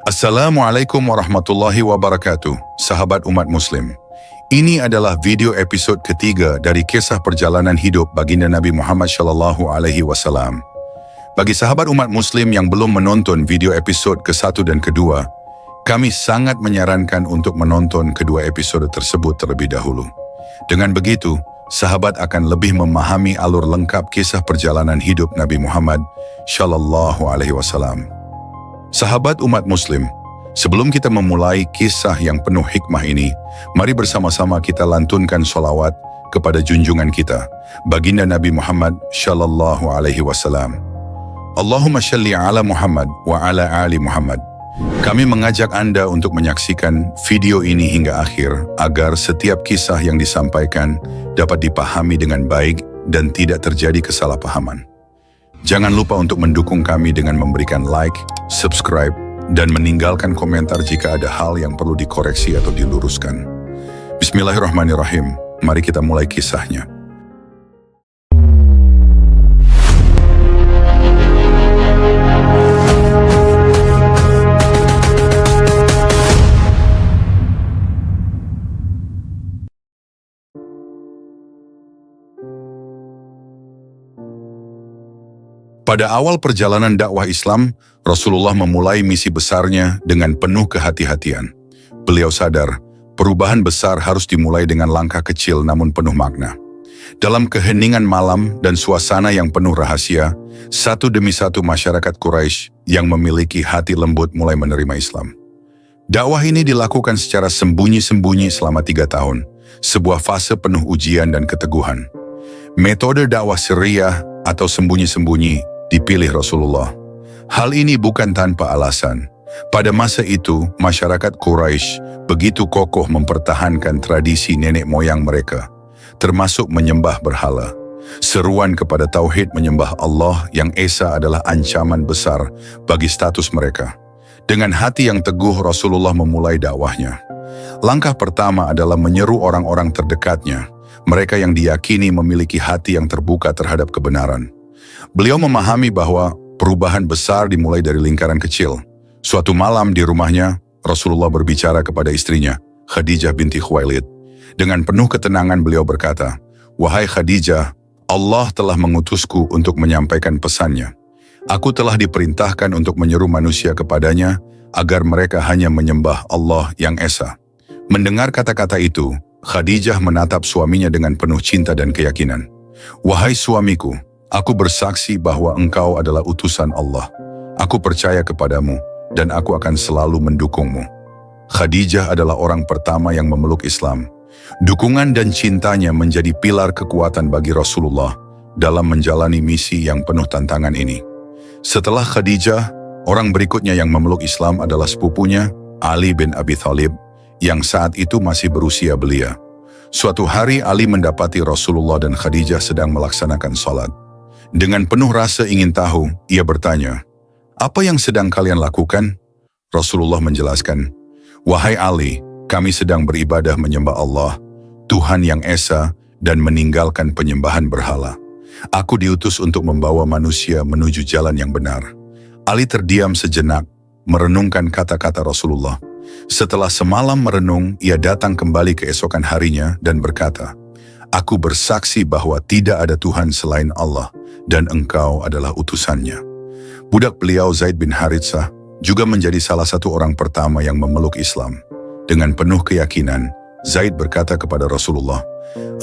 Assalamualaikum warahmatullahi wabarakatuh, sahabat umat muslim. Ini adalah video episod ketiga dari kisah perjalanan hidup baginda Nabi Muhammad SAW. Bagi sahabat umat muslim yang belum menonton video episod ke-1 dan kedua, kami sangat menyarankan untuk menonton kedua episode tersebut terlebih dahulu. Dengan begitu, sahabat akan lebih memahami alur lengkap kisah perjalanan hidup Nabi Muhammad SAW. Sahabat umat muslim, sebelum kita memulai kisah yang penuh hikmah ini, mari bersama-sama kita lantunkan sholawat kepada junjungan kita, baginda Nabi Muhammad SAW. Allahumma shalli ala Muhammad wa ala ali Muhammad. Kami mengajak Anda untuk menyaksikan video ini hingga akhir, agar setiap kisah yang disampaikan dapat dipahami dengan baik dan tidak terjadi kesalahpahaman. Jangan lupa untuk mendukung kami dengan memberikan like, subscribe, dan meninggalkan komentar jika ada hal yang perlu dikoreksi atau diluruskan. Bismillahirrahmanirrahim. Mari kita mulai kisahnya. Pada awal perjalanan dakwah Islam, Rasulullah memulai misi besarnya dengan penuh kehati-hatian. Beliau sadar, perubahan besar harus dimulai dengan langkah kecil namun penuh makna. Dalam keheningan malam dan suasana yang penuh rahasia, satu demi satu masyarakat Quraisy yang memiliki hati lembut mulai menerima Islam. Dakwah ini dilakukan secara sembunyi-sembunyi selama 3 tahun, sebuah fase penuh ujian dan keteguhan. Metode dakwah sirriyah atau sembunyi-sembunyi dipilih Rasulullah. Hal ini bukan tanpa alasan. Pada masa itu, masyarakat Quraisy begitu kokoh mempertahankan tradisi nenek moyang mereka, termasuk menyembah berhala. Seruan kepada tauhid menyembah Allah yang esa adalah ancaman besar bagi status mereka. Dengan hati yang teguh, Rasulullah memulai dakwahnya. Langkah pertama adalah menyeru orang-orang terdekatnya, mereka yang diyakini memiliki hati yang terbuka terhadap kebenaran. Beliau memahami bahwa perubahan besar dimulai dari lingkaran kecil. Suatu malam di rumahnya, Rasulullah berbicara kepada istrinya, Khadijah binti Khuwailid. Dengan penuh ketenangan beliau berkata, "Wahai Khadijah, Allah telah mengutusku untuk menyampaikan pesannya. Aku telah diperintahkan untuk menyeru manusia kepadanya, agar mereka hanya menyembah Allah yang esa." Mendengar kata-kata itu, Khadijah menatap suaminya dengan penuh cinta dan keyakinan. "Wahai suamiku, aku bersaksi bahwa engkau adalah utusan Allah. Aku percaya kepadamu dan aku akan selalu mendukungmu." Khadijah adalah orang pertama yang memeluk Islam. Dukungan dan cintanya menjadi pilar kekuatan bagi Rasulullah dalam menjalani misi yang penuh tantangan ini. Setelah Khadijah, orang berikutnya yang memeluk Islam adalah sepupunya, Ali bin Abi Thalib, yang saat itu masih berusia belia. Suatu hari Ali mendapati Rasulullah dan Khadijah sedang melaksanakan sholat. Dengan penuh rasa ingin tahu, ia bertanya, "Apa yang sedang kalian lakukan?" Rasulullah menjelaskan, "Wahai Ali, kami sedang beribadah menyembah Allah, Tuhan yang esa, dan meninggalkan penyembahan berhala. Aku diutus untuk membawa manusia menuju jalan yang benar." Ali terdiam sejenak, merenungkan kata-kata Rasulullah. Setelah semalam merenung, ia datang kembali keesokan harinya dan berkata, "Aku bersaksi bahwa tidak ada Tuhan selain Allah, dan engkau adalah utusannya." Budak beliau Zaid bin Haritsah juga menjadi salah satu orang pertama yang memeluk Islam. Dengan penuh keyakinan, Zaid berkata kepada Rasulullah,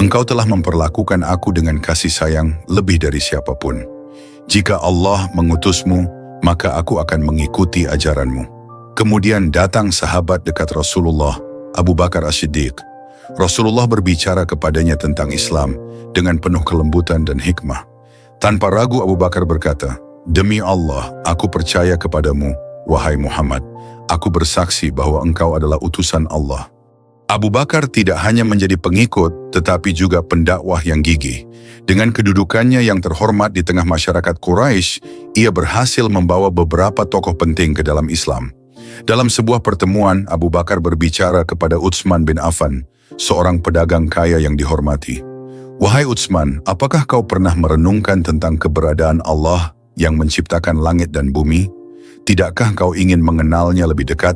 "Engkau telah memperlakukan aku dengan kasih sayang lebih dari siapapun. Jika Allah mengutusmu, maka aku akan mengikuti ajaranmu." Kemudian datang sahabat dekat Rasulullah, Abu Bakar As-Siddiq. Rasulullah berbicara kepadanya tentang Islam dengan penuh kelembutan dan hikmah. Tanpa ragu Abu Bakar berkata, "Demi Allah, aku percaya kepadamu, wahai Muhammad. Aku bersaksi bahwa engkau adalah utusan Allah." Abu Bakar tidak hanya menjadi pengikut, tetapi juga pendakwah yang gigih. Dengan kedudukannya yang terhormat di tengah masyarakat Quraisy, ia berhasil membawa beberapa tokoh penting ke dalam Islam. Dalam sebuah pertemuan, Abu Bakar berbicara kepada Utsman bin Affan, seorang pedagang kaya yang dihormati. "Wahai Utsman, apakah kau pernah merenungkan tentang keberadaan Allah yang menciptakan langit dan bumi? Tidakkah kau ingin mengenalnya lebih dekat?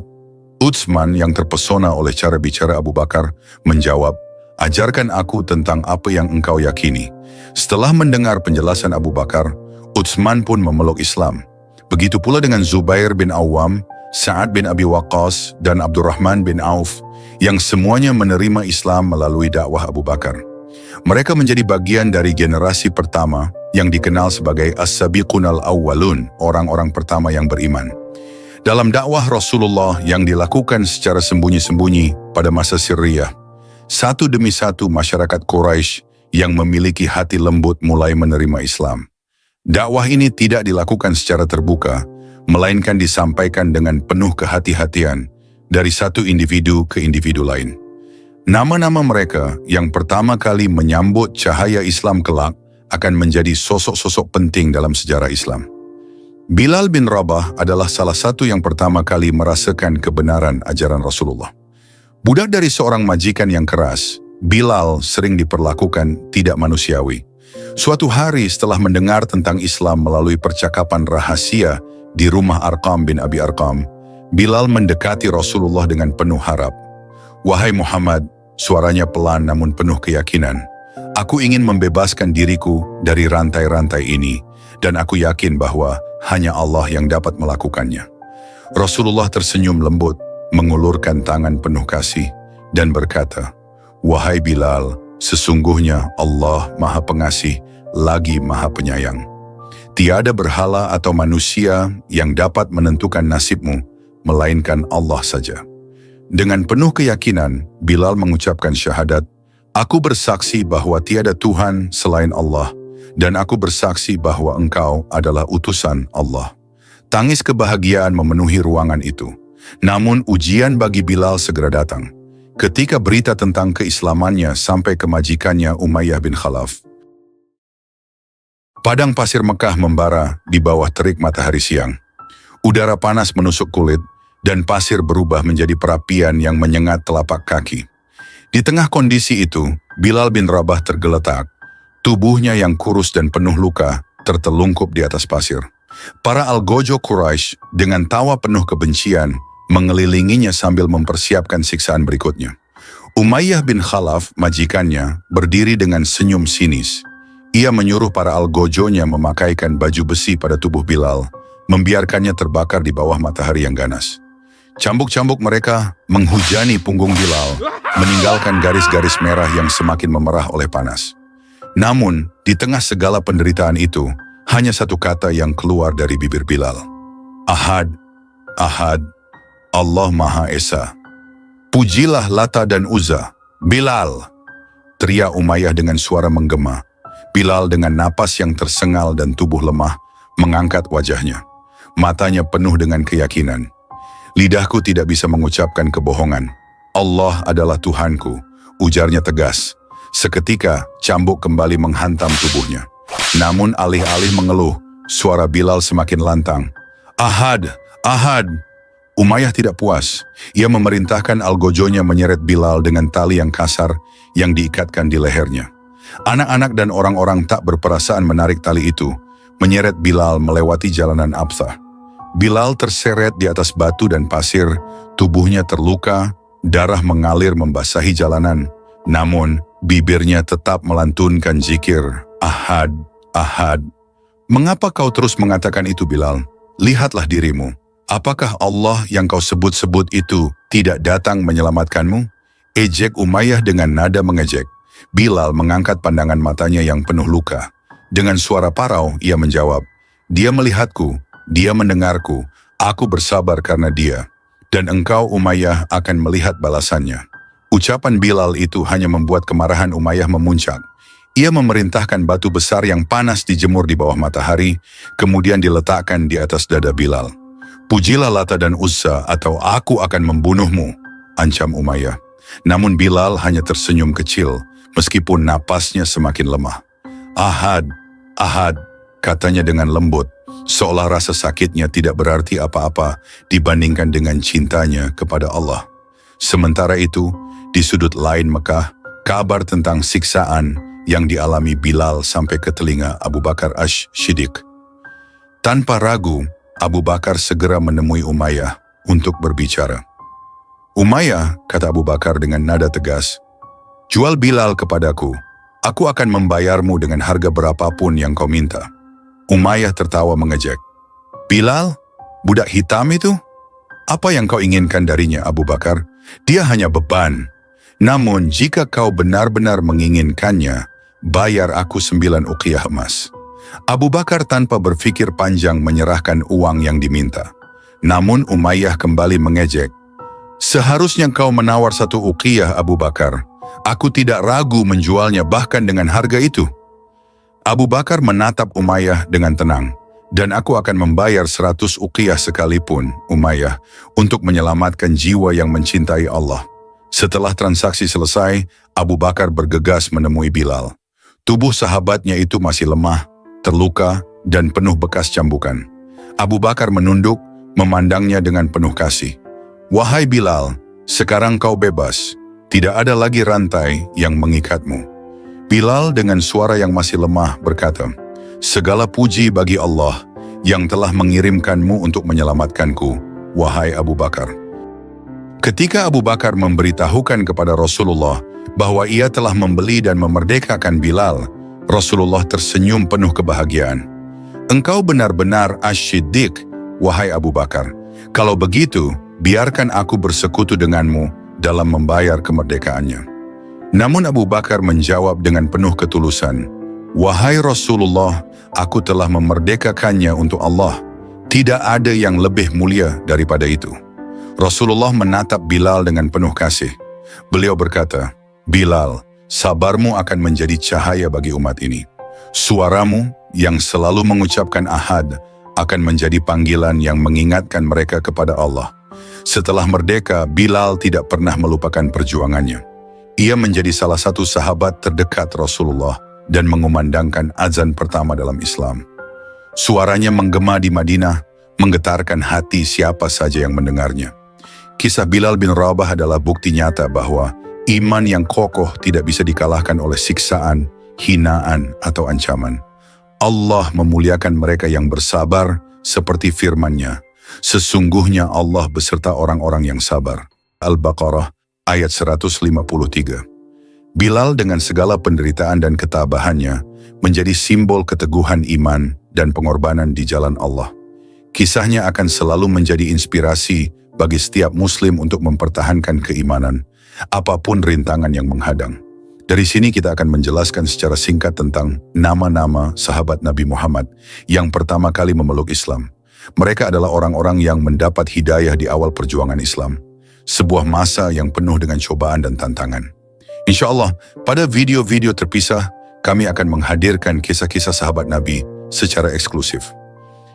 Utsman yang terpesona oleh cara bicara Abu Bakar menjawab, ajarkan aku tentang apa yang engkau yakini. Setelah mendengar penjelasan Abu Bakar, Utsman pun memeluk Islam. Begitu pula dengan Zubair bin Awam, Sa'ad bin Abi Waqqas, dan Abdurrahman bin Auf, yang semuanya menerima Islam melalui dakwah Abu Bakar. Mereka menjadi bagian dari generasi pertama yang dikenal sebagai As-Sabiqunal Awwalun, orang-orang pertama yang beriman. Dalam dakwah Rasulullah yang dilakukan secara sembunyi-sembunyi pada masa Sirriyah, satu demi satu masyarakat Quraisy yang memiliki hati lembut mulai menerima Islam. Dakwah ini tidak dilakukan secara terbuka, melainkan disampaikan dengan penuh kehati-hatian dari satu individu ke individu lain. Nama-nama mereka yang pertama kali menyambut cahaya Islam kelak akan menjadi sosok-sosok penting dalam sejarah Islam. Bilal bin Rabah adalah salah satu yang pertama kali merasakan kebenaran ajaran Rasulullah. Budak dari seorang majikan yang keras, Bilal sering diperlakukan tidak manusiawi. Suatu hari setelah mendengar tentang Islam melalui percakapan rahasia di rumah Arqam bin Abi Arqam, Bilal mendekati Rasulullah dengan penuh harap. Wahai Muhammad, suaranya pelan namun penuh keyakinan. Aku ingin membebaskan diriku dari rantai-rantai ini, dan aku yakin bahwa hanya Allah yang dapat melakukannya. Rasulullah tersenyum lembut, mengulurkan tangan penuh kasih, dan berkata, wahai Bilal, sesungguhnya Allah Maha Pengasih, lagi Maha Penyayang. Tiada berhala atau manusia yang dapat menentukan nasibmu, melainkan Allah saja. Dengan penuh keyakinan, Bilal mengucapkan syahadat, aku bersaksi bahwa tiada Tuhan selain Allah, dan aku bersaksi bahwa engkau adalah utusan Allah. Tangis kebahagiaan memenuhi ruangan itu. Namun ujian bagi Bilal segera datang. Ketika berita tentang keislamannya sampai ke majikannya Umayyah bin Khalaf. Padang pasir Mekah membara di bawah terik matahari siang. Udara panas menusuk kulit, dan pasir berubah menjadi perapian yang menyengat telapak kaki. Di tengah kondisi itu, Bilal bin Rabah tergeletak. Tubuhnya yang kurus dan penuh luka tertelungkup di atas pasir. Para algojo Quraisy dengan tawa penuh kebencian mengelilinginya sambil mempersiapkan siksaan berikutnya. Umayyah bin Khalaf, majikannya, berdiri dengan senyum sinis. Ia menyuruh para algojonya memakaikan baju besi pada tubuh Bilal, membiarkannya terbakar di bawah matahari yang ganas. Cambuk-cambuk mereka menghujani punggung Bilal, meninggalkan garis-garis merah yang semakin memerah oleh panas. Namun, di tengah segala penderitaan itu, hanya satu kata yang keluar dari bibir Bilal. Ahad, Ahad, Allah Maha Esa. Pujilah Lata dan Uzza, Bilal. Teriak Umayyah dengan suara menggema. Bilal dengan napas yang tersengal dan tubuh lemah, mengangkat wajahnya. Matanya penuh dengan keyakinan. Lidahku tidak bisa mengucapkan kebohongan. Allah adalah Tuhanku, ujarnya tegas. Seketika, cambuk kembali menghantam tubuhnya. Namun alih-alih mengeluh, suara Bilal semakin lantang. Ahad, Ahad. Umayyah tidak puas. Ia memerintahkan algojonya menyeret Bilal dengan tali yang kasar yang diikatkan di lehernya. Anak-anak dan orang-orang tak berperasaan menarik tali itu, menyeret Bilal melewati jalanan Absah. Bilal terseret di atas batu dan pasir, tubuhnya terluka, darah mengalir membasahi jalanan. Namun, bibirnya tetap melantunkan zikir, Ahad, Ahad. Mengapa kau terus mengatakan itu, Bilal? Lihatlah dirimu. Apakah Allah yang kau sebut-sebut itu tidak datang menyelamatkanmu? Ejek Umayyah dengan nada mengejek. Bilal mengangkat pandangan matanya yang penuh luka. Dengan suara parau, ia menjawab, dia melihatku, dia mendengarku, aku bersabar karena dia. Dan engkau Umayyah akan melihat balasannya. Ucapan Bilal itu hanya membuat kemarahan Umayyah memuncak. Ia memerintahkan batu besar yang panas dijemur di bawah matahari, kemudian diletakkan di atas dada Bilal. Pujilah Lata dan Uzza atau aku akan membunuhmu, ancam Umayyah. Namun Bilal hanya tersenyum kecil, meskipun napasnya semakin lemah. Ahad, Ahad, katanya dengan lembut, seolah rasa sakitnya tidak berarti apa-apa dibandingkan dengan cintanya kepada Allah. Sementara itu, di sudut lain Mekah, kabar tentang siksaan yang dialami Bilal sampai ke telinga Abu Bakar Ash-Shiddiq. Tanpa ragu, Abu Bakar segera menemui Umayyah untuk berbicara. "Umayyah," kata Abu Bakar dengan nada tegas, "jual Bilal kepadaku. Aku akan membayarmu dengan harga berapapun yang kau minta." Umayyah tertawa mengejek. "Bilal? Budak hitam itu? Apa yang kau inginkan darinya, Abu Bakar? Dia hanya beban. Namun jika kau benar-benar menginginkannya, bayar aku 9 uqiyah emas." Abu Bakar tanpa berpikir panjang menyerahkan uang yang diminta. Namun Umayyah kembali mengejek. "Seharusnya kau menawar 1 uqiyah, Abu Bakar. Aku tidak ragu menjualnya bahkan dengan harga itu." Abu Bakar menatap Umayyah dengan tenang. "Dan aku akan membayar 100 uqiyah sekalipun, Umayyah, untuk menyelamatkan jiwa yang mencintai Allah." Setelah transaksi selesai, Abu Bakar bergegas menemui Bilal. Tubuh sahabatnya itu masih lemah, terluka, dan penuh bekas cambukan. Abu Bakar menunduk, memandangnya dengan penuh kasih. "Wahai Bilal, sekarang kau bebas. Tidak ada lagi rantai yang mengikatmu." Bilal dengan suara yang masih lemah berkata, "Segala puji bagi Allah yang telah mengirimkanmu untuk menyelamatkanku, wahai Abu Bakar." Ketika Abu Bakar memberitahukan kepada Rasulullah bahwa ia telah membeli dan memerdekakan Bilal, Rasulullah tersenyum penuh kebahagiaan. "Engkau benar-benar asy-Siddiq, wahai Abu Bakar. Kalau begitu, biarkan aku bersekutu denganmu dalam membayar kemerdekaannya." Namun Abu Bakar menjawab dengan penuh ketulusan, "Wahai Rasulullah, aku telah memerdekakannya untuk Allah. Tidak ada yang lebih mulia daripada itu." Rasulullah menatap Bilal dengan penuh kasih. Beliau berkata, "Bilal, sabarmu akan menjadi cahaya bagi umat ini. Suaramu yang selalu mengucapkan ahad akan menjadi panggilan yang mengingatkan mereka kepada Allah." Setelah merdeka, Bilal tidak pernah melupakan perjuangannya. Ia menjadi salah satu sahabat terdekat Rasulullah dan mengumandangkan azan pertama dalam Islam. Suaranya menggema di Madinah, menggetarkan hati siapa saja yang mendengarnya. Kisah Bilal bin Rabah adalah bukti nyata bahwa iman yang kokoh tidak bisa dikalahkan oleh siksaan, hinaan, atau ancaman. Allah memuliakan mereka yang bersabar seperti firman-Nya, "Sesungguhnya Allah beserta orang-orang yang sabar." Al-Baqarah ayat 153. Bilal dengan segala penderitaan dan ketabahannya menjadi simbol keteguhan iman dan pengorbanan di jalan Allah. Kisahnya akan selalu menjadi inspirasi bagi setiap muslim untuk mempertahankan keimanan, apapun rintangan yang menghadang. Dari sini kita akan menjelaskan secara singkat tentang nama-nama sahabat Nabi Muhammad yang pertama kali memeluk Islam. Mereka adalah orang-orang yang mendapat hidayah di awal perjuangan Islam. Sebuah masa yang penuh dengan cobaan dan tantangan. Insya Allah, pada video-video terpisah, kami akan menghadirkan kisah-kisah sahabat Nabi secara eksklusif.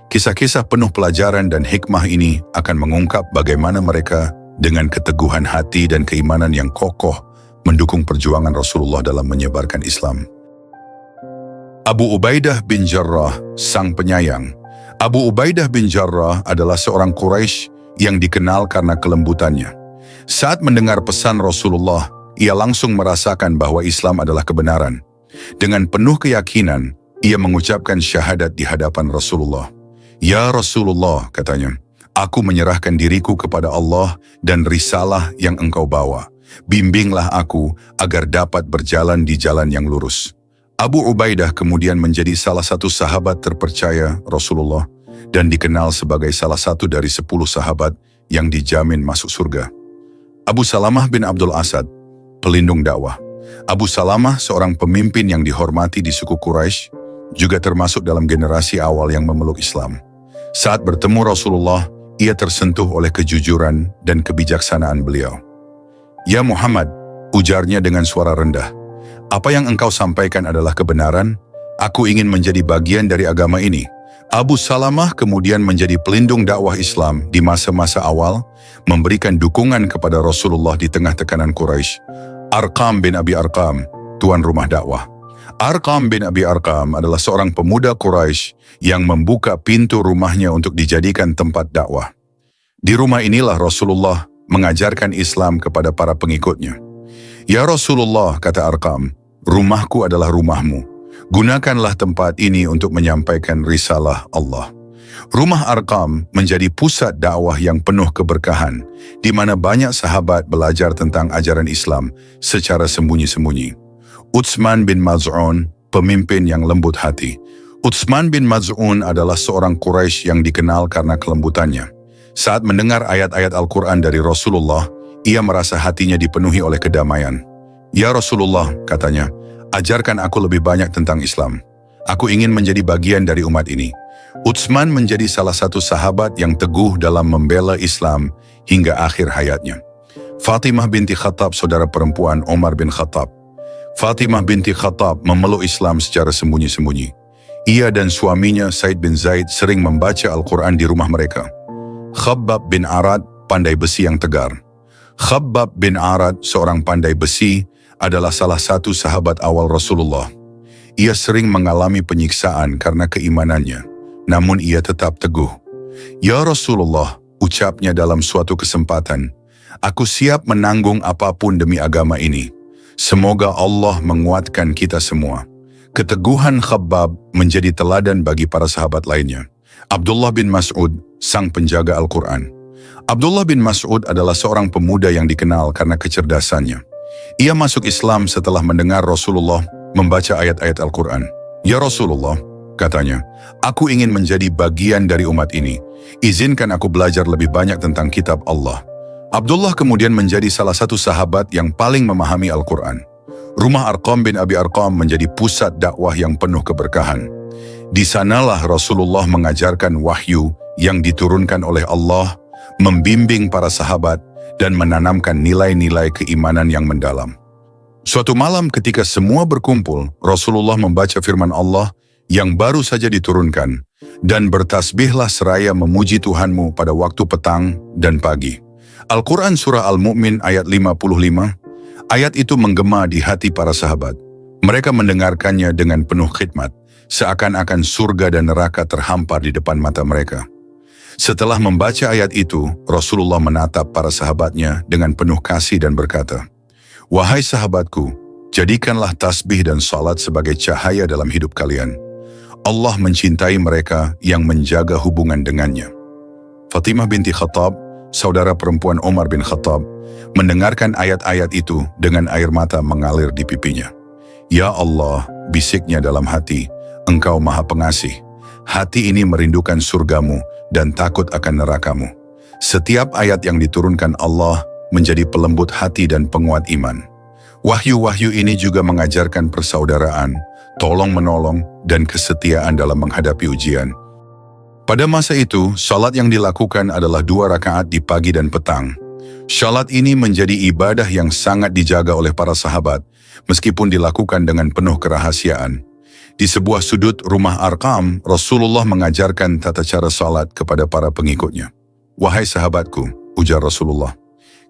Kisah-kisah penuh pelajaran dan hikmah ini akan mengungkap bagaimana mereka dengan keteguhan hati dan keimanan yang kokoh mendukung perjuangan Rasulullah dalam menyebarkan Islam. Abu Ubaidah bin Jarrah, sang penyayang. Abu Ubaidah bin Jarrah adalah seorang Quraisy yang dikenal karena kelembutannya. Saat mendengar pesan Rasulullah, ia langsung merasakan bahwa Islam adalah kebenaran. Dengan penuh keyakinan, ia mengucapkan syahadat di hadapan Rasulullah. "Ya Rasulullah," katanya, "aku menyerahkan diriku kepada Allah dan risalah yang engkau bawa. Bimbinglah aku agar dapat berjalan di jalan yang lurus." Abu Ubaidah kemudian menjadi salah satu sahabat terpercaya Rasulullah dan dikenal sebagai salah satu dari 10 sahabat yang dijamin masuk surga. Abu Salamah bin Abdul Asad, pelindung dakwah. Abu Salamah seorang pemimpin yang dihormati di suku Quraisy, juga termasuk dalam generasi awal yang memeluk Islam. Saat bertemu Rasulullah, ia tersentuh oleh kejujuran dan kebijaksanaan beliau. "Ya Muhammad," ujarnya dengan suara rendah, "apa yang engkau sampaikan adalah kebenaran. Aku ingin menjadi bagian dari agama ini." Abu Salamah kemudian menjadi pelindung dakwah Islam di masa-masa awal, memberikan dukungan kepada Rasulullah di tengah tekanan Quraisy. Arqam bin Abi Arqam, tuan rumah dakwah. Arqam bin Abi Arqam adalah seorang pemuda Quraisy yang membuka pintu rumahnya untuk dijadikan tempat dakwah. Di rumah inilah Rasulullah mengajarkan Islam kepada para pengikutnya. "Ya Rasulullah," kata Arqam, "rumahku adalah rumahmu. Gunakanlah tempat ini untuk menyampaikan risalah Allah." Rumah Arqam menjadi pusat dakwah yang penuh keberkahan, di mana banyak sahabat belajar tentang ajaran Islam secara sembunyi-sembunyi. Utsman bin Maz'un, pemimpin yang lembut hati. Utsman bin Maz'un adalah seorang Quraisy yang dikenal karena kelembutannya. Saat mendengar ayat-ayat Al-Quran dari Rasulullah, ia merasa hatinya dipenuhi oleh kedamaian. "Ya Rasulullah," katanya, "ajarkan aku lebih banyak tentang Islam. Aku ingin menjadi bagian dari umat ini." Utsman menjadi salah satu sahabat yang teguh dalam membela Islam hingga akhir hayatnya. Fatimah binti Khattab, saudara perempuan Umar bin Khattab. Fatimah binti Khattab memeluk Islam secara sembunyi-sembunyi. Ia dan suaminya Said bin Zaid sering membaca Al-Quran di rumah mereka. Khabbab bin Arad, pandai besi yang tegar. Khabbab bin Arad, seorang pandai besi, adalah salah satu sahabat awal Rasulullah. Ia sering mengalami penyiksaan karena keimanannya. Namun ia tetap teguh. "Ya Rasulullah," ucapnya dalam suatu kesempatan, "aku siap menanggung apapun demi agama ini. Semoga Allah menguatkan kita semua." Keteguhan Khabbab menjadi teladan bagi para sahabat lainnya. Abdullah bin Mas'ud, sang penjaga Al-Quran. Abdullah bin Mas'ud adalah seorang pemuda yang dikenal karena kecerdasannya. Ia masuk Islam setelah mendengar Rasulullah membaca ayat-ayat Al-Quran. "Ya Rasulullah," katanya, "aku ingin menjadi bagian dari umat ini. Izinkan aku belajar lebih banyak tentang kitab Allah." Abdullah kemudian menjadi salah satu sahabat yang paling memahami Al-Quran. Rumah Arqam bin Abi Arqam menjadi pusat dakwah yang penuh keberkahan. Di sanalah Rasulullah mengajarkan wahyu yang diturunkan oleh Allah, membimbing para sahabat, dan menanamkan nilai-nilai keimanan yang mendalam. Suatu malam ketika semua berkumpul, Rasulullah membaca firman Allah yang baru saja diturunkan, "Dan bertasbihlah seraya memuji Tuhanmu pada waktu petang dan pagi." Al-Quran Surah Al-Mu'min ayat 55, ayat itu menggema di hati para sahabat. Mereka mendengarkannya dengan penuh khidmat, seakan-akan surga dan neraka terhampar di depan mata mereka. Setelah membaca ayat itu, Rasulullah menatap para sahabatnya dengan penuh kasih dan berkata, "Wahai sahabatku, jadikanlah tasbih dan salat sebagai cahaya dalam hidup kalian. Allah mencintai mereka yang menjaga hubungan dengannya." Fatimah binti Khattab, saudara perempuan Umar bin Khattab, mendengarkan ayat-ayat itu dengan air mata mengalir di pipinya. "Ya Allah," bisiknya dalam hati, "Engkau Maha Pengasih. Hati ini merindukan surgamu dan takut akan nerakamu." Setiap ayat yang diturunkan Allah menjadi pelembut hati dan penguat iman. Wahyu-wahyu ini juga mengajarkan persaudaraan, tolong-menolong, dan kesetiaan dalam menghadapi ujian. Pada masa itu, salat yang dilakukan adalah 2 rakaat di pagi dan petang. Salat ini menjadi ibadah yang sangat dijaga oleh para sahabat, meskipun dilakukan dengan penuh kerahasiaan. Di sebuah sudut rumah Arqam, Rasulullah mengajarkan tata cara salat kepada para pengikutnya. "Wahai sahabatku," ujar Rasulullah,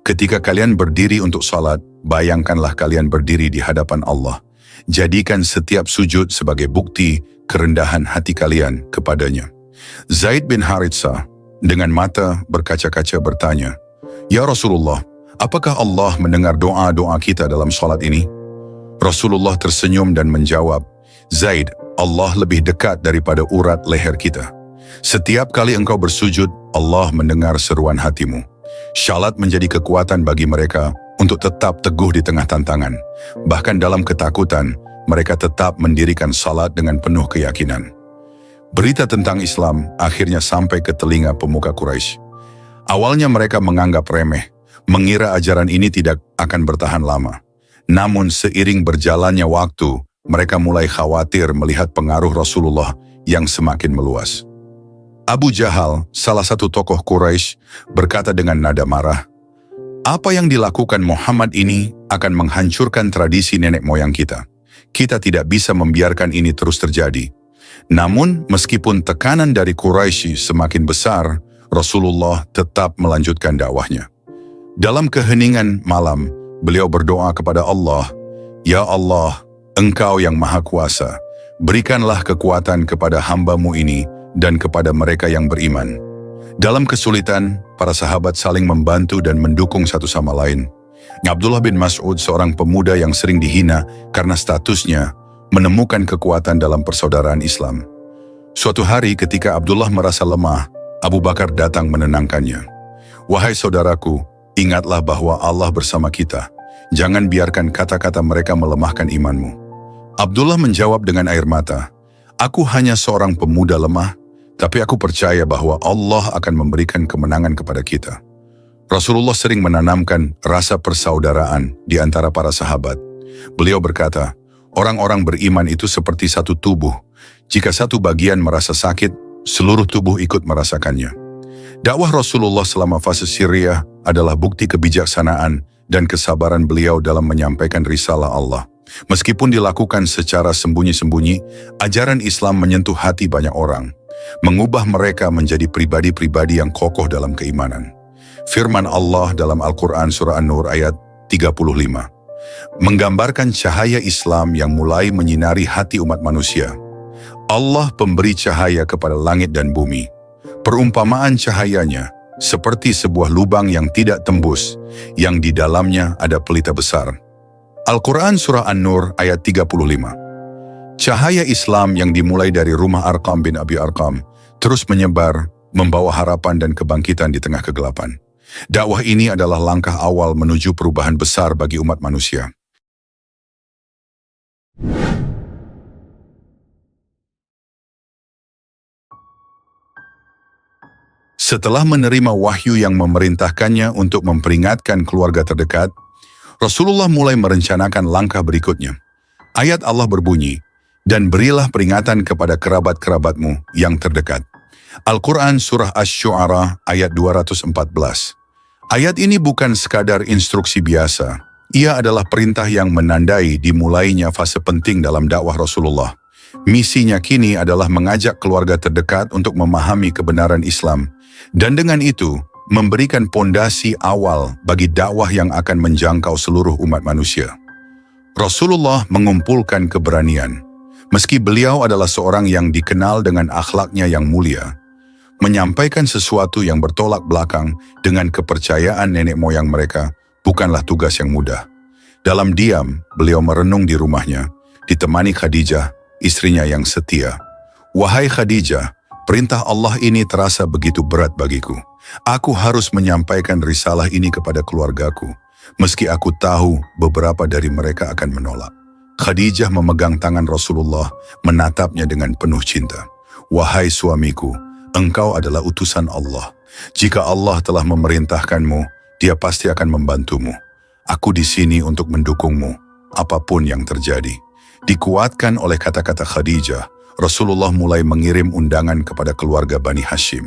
"ketika kalian berdiri untuk salat, bayangkanlah kalian berdiri di hadapan Allah. Jadikan setiap sujud sebagai bukti kerendahan hati kalian kepadanya." Zaid bin Haritsah dengan mata berkaca-kaca bertanya, "Ya Rasulullah, apakah Allah mendengar doa-doa kita dalam salat ini?" Rasulullah tersenyum dan menjawab, "Zaid, Allah lebih dekat daripada urat leher kita. Setiap kali engkau bersujud, Allah mendengar seruan hatimu." Salat menjadi kekuatan bagi mereka untuk tetap teguh di tengah tantangan. Bahkan dalam ketakutan, mereka tetap mendirikan salat dengan penuh keyakinan. Berita tentang Islam akhirnya sampai ke telinga pemuka Quraisy. Awalnya mereka menganggap remeh, mengira ajaran ini tidak akan bertahan lama. Namun seiring berjalannya waktu, mereka mulai khawatir melihat pengaruh Rasulullah yang semakin meluas. Abu Jahal, salah satu tokoh Quraisy, berkata dengan nada marah, "Apa yang dilakukan Muhammad ini akan menghancurkan tradisi nenek moyang kita. Kita tidak bisa membiarkan ini terus terjadi." Namun, meskipun tekanan dari Quraisy semakin besar, Rasulullah tetap melanjutkan dakwahnya. Dalam keheningan malam, beliau berdoa kepada Allah, "Ya Allah, Engkau yang Maha Kuasa, berikanlah kekuatan kepada hamba-Mu ini dan kepada mereka yang beriman." Dalam kesulitan, para sahabat saling membantu dan mendukung satu sama lain. Abdullah bin Mas'ud, seorang pemuda yang sering dihina karena statusnya, menemukan kekuatan dalam persaudaraan Islam. Suatu hari ketika Abdullah merasa lemah, Abu Bakar datang menenangkannya. "Wahai saudaraku, ingatlah bahwa Allah bersama kita. Jangan biarkan kata-kata mereka melemahkan imanmu." Abdullah menjawab dengan air mata, "Aku hanya seorang pemuda lemah, tapi aku percaya bahwa Allah akan memberikan kemenangan kepada kita." Rasulullah sering menanamkan rasa persaudaraan di antara para sahabat. Beliau berkata, orang-orang beriman itu seperti satu tubuh. Jika satu bagian merasa sakit, seluruh tubuh ikut merasakannya. Dakwah Rasulullah selama fase Syria adalah bukti kebijaksanaan dan kesabaran beliau dalam menyampaikan risalah Allah. Meskipun dilakukan secara sembunyi-sembunyi, ajaran Islam menyentuh hati banyak orang, mengubah mereka menjadi pribadi-pribadi yang kokoh dalam keimanan. Firman Allah dalam Al-Quran Surah An-Nur ayat 35, menggambarkan cahaya Islam yang mulai menyinari hati umat manusia. Allah pemberi cahaya kepada langit dan bumi. Perumpamaan cahayanya seperti sebuah lubang yang tidak tembus, yang di dalamnya ada pelita besar. Al-Quran Surah An-Nur ayat 35. Cahaya Islam yang dimulai dari rumah Arqam bin Abi Arqam terus menyebar, membawa harapan dan kebangkitan di tengah kegelapan. Dakwah ini adalah langkah awal menuju perubahan besar bagi umat manusia. Setelah menerima wahyu yang memerintahkannya untuk memperingatkan keluarga terdekat, Rasulullah mulai merencanakan langkah berikutnya. Ayat Allah berbunyi, "Dan berilah peringatan kepada kerabat-kerabatmu yang terdekat." Al-Quran Surah Asy-Syu'ara ayat 214. Ayat ini bukan sekadar instruksi biasa. Ia adalah perintah yang menandai dimulainya fase penting dalam dakwah Rasulullah. Misinya kini adalah mengajak keluarga terdekat untuk memahami kebenaran Islam, dan dengan itu memberikan pondasi awal bagi dakwah yang akan menjangkau seluruh umat manusia. Rasulullah mengumpulkan keberanian. Meski beliau adalah seorang yang dikenal dengan akhlaknya yang mulia, menyampaikan sesuatu yang bertolak belakang dengan kepercayaan nenek moyang mereka bukanlah tugas yang mudah. Dalam diam, beliau merenung di rumahnya, ditemani Khadijah, istrinya yang setia. "Wahai Khadijah, perintah Allah ini terasa begitu berat bagiku. Aku harus menyampaikan risalah ini kepada keluargaku, meski aku tahu beberapa dari mereka akan menolak." Khadijah memegang tangan Rasulullah, menatapnya dengan penuh cinta. "Wahai suamiku, engkau adalah utusan Allah. Jika Allah telah memerintahkanmu, Dia pasti akan membantumu. Aku di sini untuk mendukungmu, apapun yang terjadi." Dikuatkan oleh kata-kata Khadijah, Rasulullah mulai mengirim undangan kepada keluarga Bani Hashim.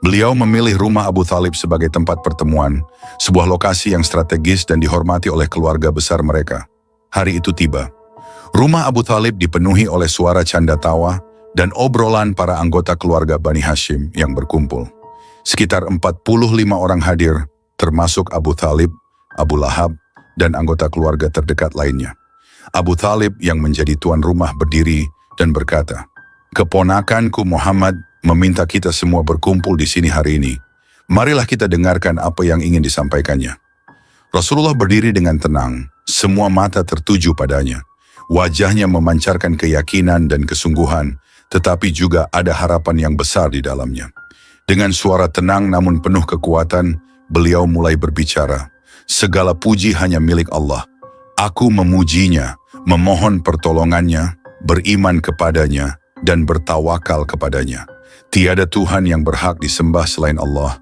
Beliau memilih rumah Abu Thalib sebagai tempat pertemuan, sebuah lokasi yang strategis dan dihormati oleh keluarga besar mereka. Hari itu tiba. Rumah Abu Thalib dipenuhi oleh suara canda tawa dan obrolan para anggota keluarga Bani Hashim yang berkumpul. Sekitar 45 orang hadir, termasuk Abu Thalib, Abu Lahab, dan anggota keluarga terdekat lainnya. Abu Thalib yang menjadi tuan rumah berdiri dan berkata, "Keponakanku Muhammad meminta kita semua berkumpul di sini hari ini. Marilah kita dengarkan apa yang ingin disampaikannya." Rasulullah berdiri dengan tenang, semua mata tertuju padanya. Wajahnya memancarkan keyakinan dan kesungguhan, tetapi juga ada harapan yang besar di dalamnya. Dengan suara tenang namun penuh kekuatan, beliau mulai berbicara. "Segala puji hanya milik Allah. Aku memujinya, memohon pertolongannya, beriman kepadanya, dan bertawakal kepadanya. Tiada Tuhan yang berhak disembah selain Allah.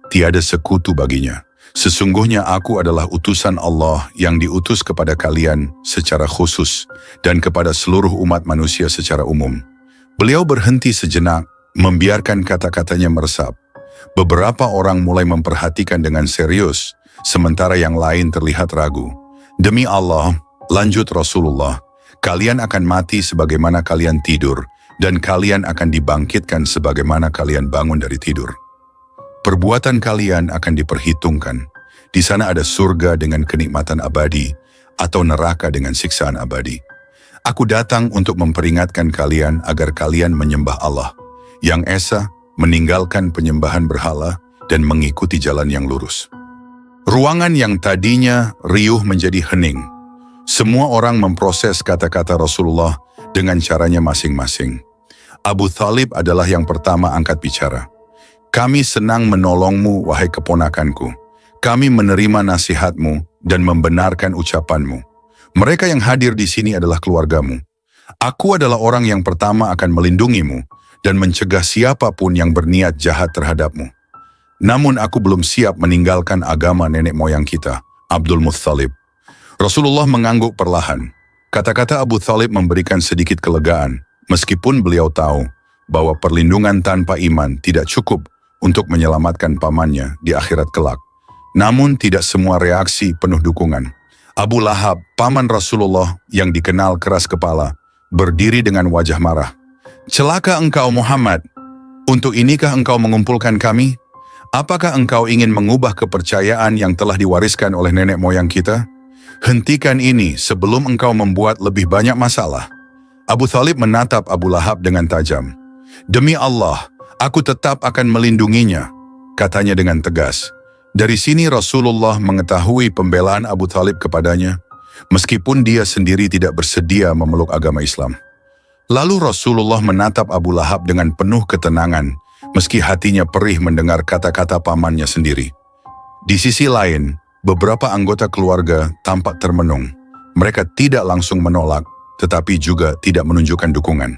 Tiada sekutu baginya. Sesungguhnya aku adalah utusan Allah yang diutus kepada kalian secara khusus dan kepada seluruh umat manusia secara umum." Beliau berhenti sejenak, membiarkan kata-katanya meresap. Beberapa orang mulai memperhatikan dengan serius, sementara yang lain terlihat ragu. "Demi Allah," lanjut Rasulullah, "kalian akan mati sebagaimana kalian tidur, dan kalian akan dibangkitkan sebagaimana kalian bangun dari tidur. Perbuatan kalian akan diperhitungkan. Di sana ada surga dengan kenikmatan abadi, atau neraka dengan siksaan abadi. Aku datang untuk memperingatkan kalian agar kalian menyembah Allah, yang esa, meninggalkan penyembahan berhala, dan mengikuti jalan yang lurus." Ruangan yang tadinya riuh menjadi hening. Semua orang memproses kata-kata Rasulullah dengan caranya masing-masing. Abu Thalib adalah yang pertama angkat bicara. Kami senang menolongmu, wahai keponakanku. Kami menerima nasihatmu dan membenarkan ucapanmu. Mereka yang hadir di sini adalah keluargamu. Aku adalah orang yang pertama akan melindungimu dan mencegah siapapun yang berniat jahat terhadapmu. Namun aku belum siap meninggalkan agama nenek moyang kita, Abdul Muttalib. Rasulullah mengangguk perlahan. Kata-kata Abu Thalib memberikan sedikit kelegaan, meskipun beliau tahu bahwa perlindungan tanpa iman tidak cukup untuk menyelamatkan pamannya di akhirat kelak. Namun tidak semua reaksi penuh dukungan. Abu Lahab, paman Rasulullah yang dikenal keras kepala, berdiri dengan wajah marah. Celaka engkau Muhammad, untuk inikah engkau mengumpulkan kami? Apakah engkau ingin mengubah kepercayaan yang telah diwariskan oleh nenek moyang kita? Hentikan ini sebelum engkau membuat lebih banyak masalah. Abu Thalib menatap Abu Lahab dengan tajam. Demi Allah, aku tetap akan melindunginya, katanya dengan tegas. Dari sini Rasulullah mengetahui pembelaan Abu Thalib kepadanya, meskipun dia sendiri tidak bersedia memeluk agama Islam. Lalu Rasulullah menatap Abu Lahab dengan penuh ketenangan, meski hatinya perih mendengar kata-kata pamannya sendiri. Di sisi lain, beberapa anggota keluarga tampak termenung. Mereka tidak langsung menolak, tetapi juga tidak menunjukkan dukungan.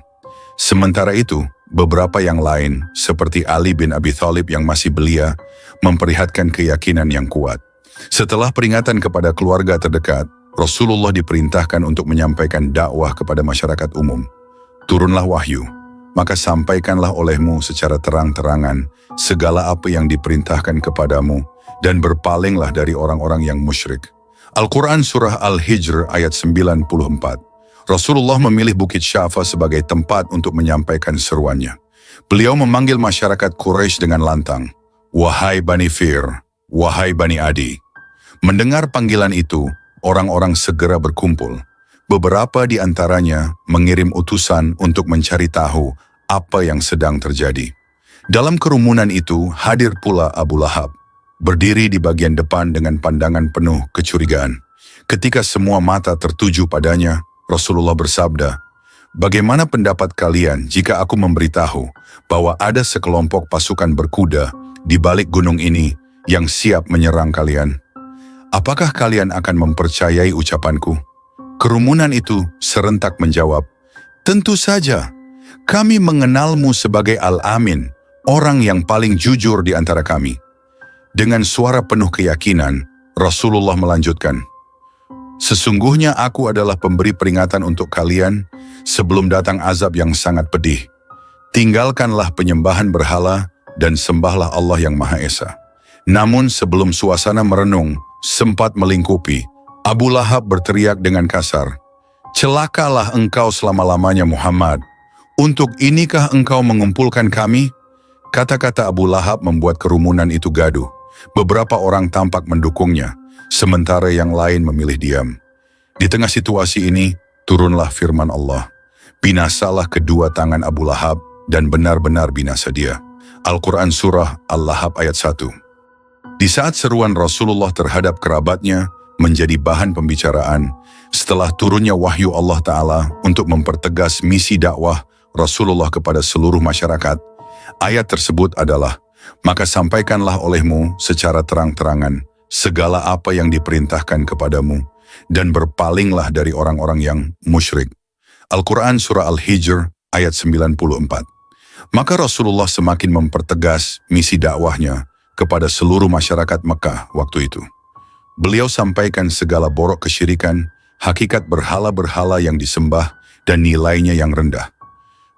Sementara itu, beberapa yang lain, seperti Ali bin Abi Thalib yang masih belia, memperlihatkan keyakinan yang kuat. Setelah peringatan kepada keluarga terdekat, Rasulullah diperintahkan untuk menyampaikan dakwah kepada masyarakat umum. Turunlah wahyu, maka sampaikanlah olehmu secara terang-terangan segala apa yang diperintahkan kepadamu dan berpalinglah dari orang-orang yang musyrik. Al-Quran Surah Al-Hijr ayat 94. Rasulullah memilih Bukit Syafa sebagai tempat untuk menyampaikan seruannya. Beliau memanggil masyarakat Quraisy dengan lantang, "Wahai Bani Fir, wahai Bani Adi." Mendengar panggilan itu, orang-orang segera berkumpul. Beberapa di antaranya mengirim utusan untuk mencari tahu apa yang sedang terjadi. Dalam kerumunan itu hadir pula Abu Lahab, berdiri di bagian depan dengan pandangan penuh kecurigaan. Ketika semua mata tertuju padanya, Rasulullah bersabda, "Bagaimana pendapat kalian jika aku memberitahu bahwa ada sekelompok pasukan berkuda di balik gunung ini yang siap menyerang kalian? Apakah kalian akan mempercayai ucapanku?" Kerumunan itu serentak menjawab, "Tentu saja, kami mengenalmu sebagai Al-Amin, orang yang paling jujur di antara kami." Dengan suara penuh keyakinan, Rasulullah melanjutkan, "Sesungguhnya aku adalah pemberi peringatan untuk kalian sebelum datang azab yang sangat pedih. Tinggalkanlah penyembahan berhala dan sembahlah Allah yang Maha Esa." Namun sebelum suasana merenung sempat melingkupi, Abu Lahab berteriak dengan kasar, "Celakalah engkau selama-lamanya Muhammad. Untuk inikah engkau mengumpulkan kami?" Kata-kata Abu Lahab membuat kerumunan itu gaduh. Beberapa orang tampak mendukungnya, sementara yang lain memilih diam. Di tengah situasi ini, turunlah firman Allah. Binasalah kedua tangan Abu Lahab dan benar-benar binasa dia. Al-Quran Surah Al-Lahab ayat 1. Di saat seruan Rasulullah terhadap kerabatnya menjadi bahan pembicaraan, setelah turunnya wahyu Allah Ta'ala untuk mempertegas misi dakwah Rasulullah kepada seluruh masyarakat, ayat tersebut adalah, "Maka sampaikanlah olehmu secara terang-terangan segala apa yang diperintahkan kepadamu, dan berpalinglah dari orang-orang yang musyrik." Al-Quran Surah Al-Hijr ayat 94. Maka Rasulullah semakin mempertegas misi dakwahnya kepada seluruh masyarakat Mekah waktu itu. Beliau sampaikan segala borok kesyirikan, hakikat berhala-berhala yang disembah, dan nilainya yang rendah.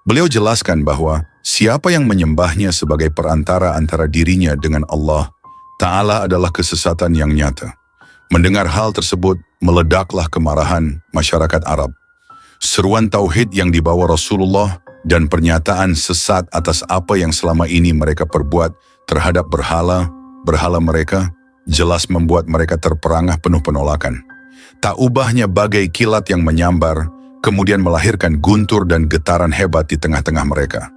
Beliau jelaskan bahwa siapa yang menyembahnya sebagai perantara antara dirinya dengan Allah Ta'ala adalah kesesatan yang nyata. Mendengar hal tersebut, meledaklah kemarahan masyarakat Arab. Seruan tauhid yang dibawa Rasulullah dan pernyataan sesat atas apa yang selama ini mereka perbuat terhadap berhala mereka, jelas membuat mereka terperangah penuh penolakan. Tak ubahnya bagai kilat yang menyambar, kemudian melahirkan guntur dan getaran hebat di tengah-tengah mereka.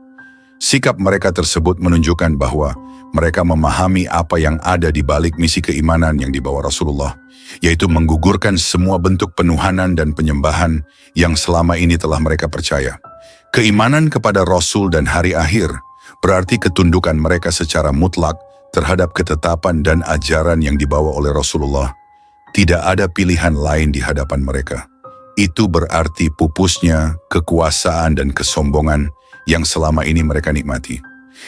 Sikap mereka tersebut menunjukkan bahwa mereka memahami apa yang ada di balik misi keimanan yang dibawa Rasulullah, yaitu menggugurkan semua bentuk penuhanan dan penyembahan yang selama ini telah mereka percaya. Keimanan kepada Rasul dan hari akhir berarti ketundukan mereka secara mutlak terhadap ketetapan dan ajaran yang dibawa oleh Rasulullah. Tidak ada pilihan lain di hadapan mereka. Itu berarti pupusnya kekuasaan dan kesombongan yang selama ini mereka nikmati.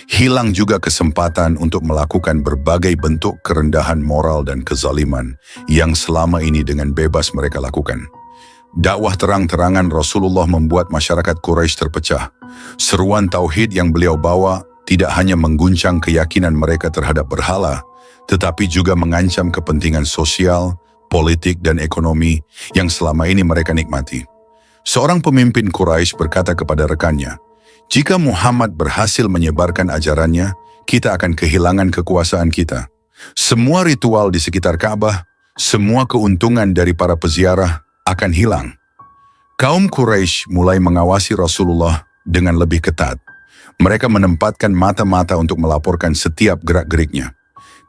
Hilang juga kesempatan untuk melakukan berbagai bentuk kerendahan moral dan kezaliman yang selama ini dengan bebas mereka lakukan. Dakwah terang-terangan Rasulullah membuat masyarakat Quraisy terpecah. Seruan tauhid yang beliau bawa tidak hanya mengguncang keyakinan mereka terhadap berhala, tetapi juga mengancam kepentingan sosial, politik, dan ekonomi yang selama ini mereka nikmati. Seorang pemimpin Quraisy berkata kepada rekannya, "Jika Muhammad berhasil menyebarkan ajarannya, kita akan kehilangan kekuasaan kita. Semua ritual di sekitar Ka'bah, semua keuntungan dari para peziarah akan hilang." Kaum Quraisy mulai mengawasi Rasulullah dengan lebih ketat. Mereka menempatkan mata-mata untuk melaporkan setiap gerak-geriknya.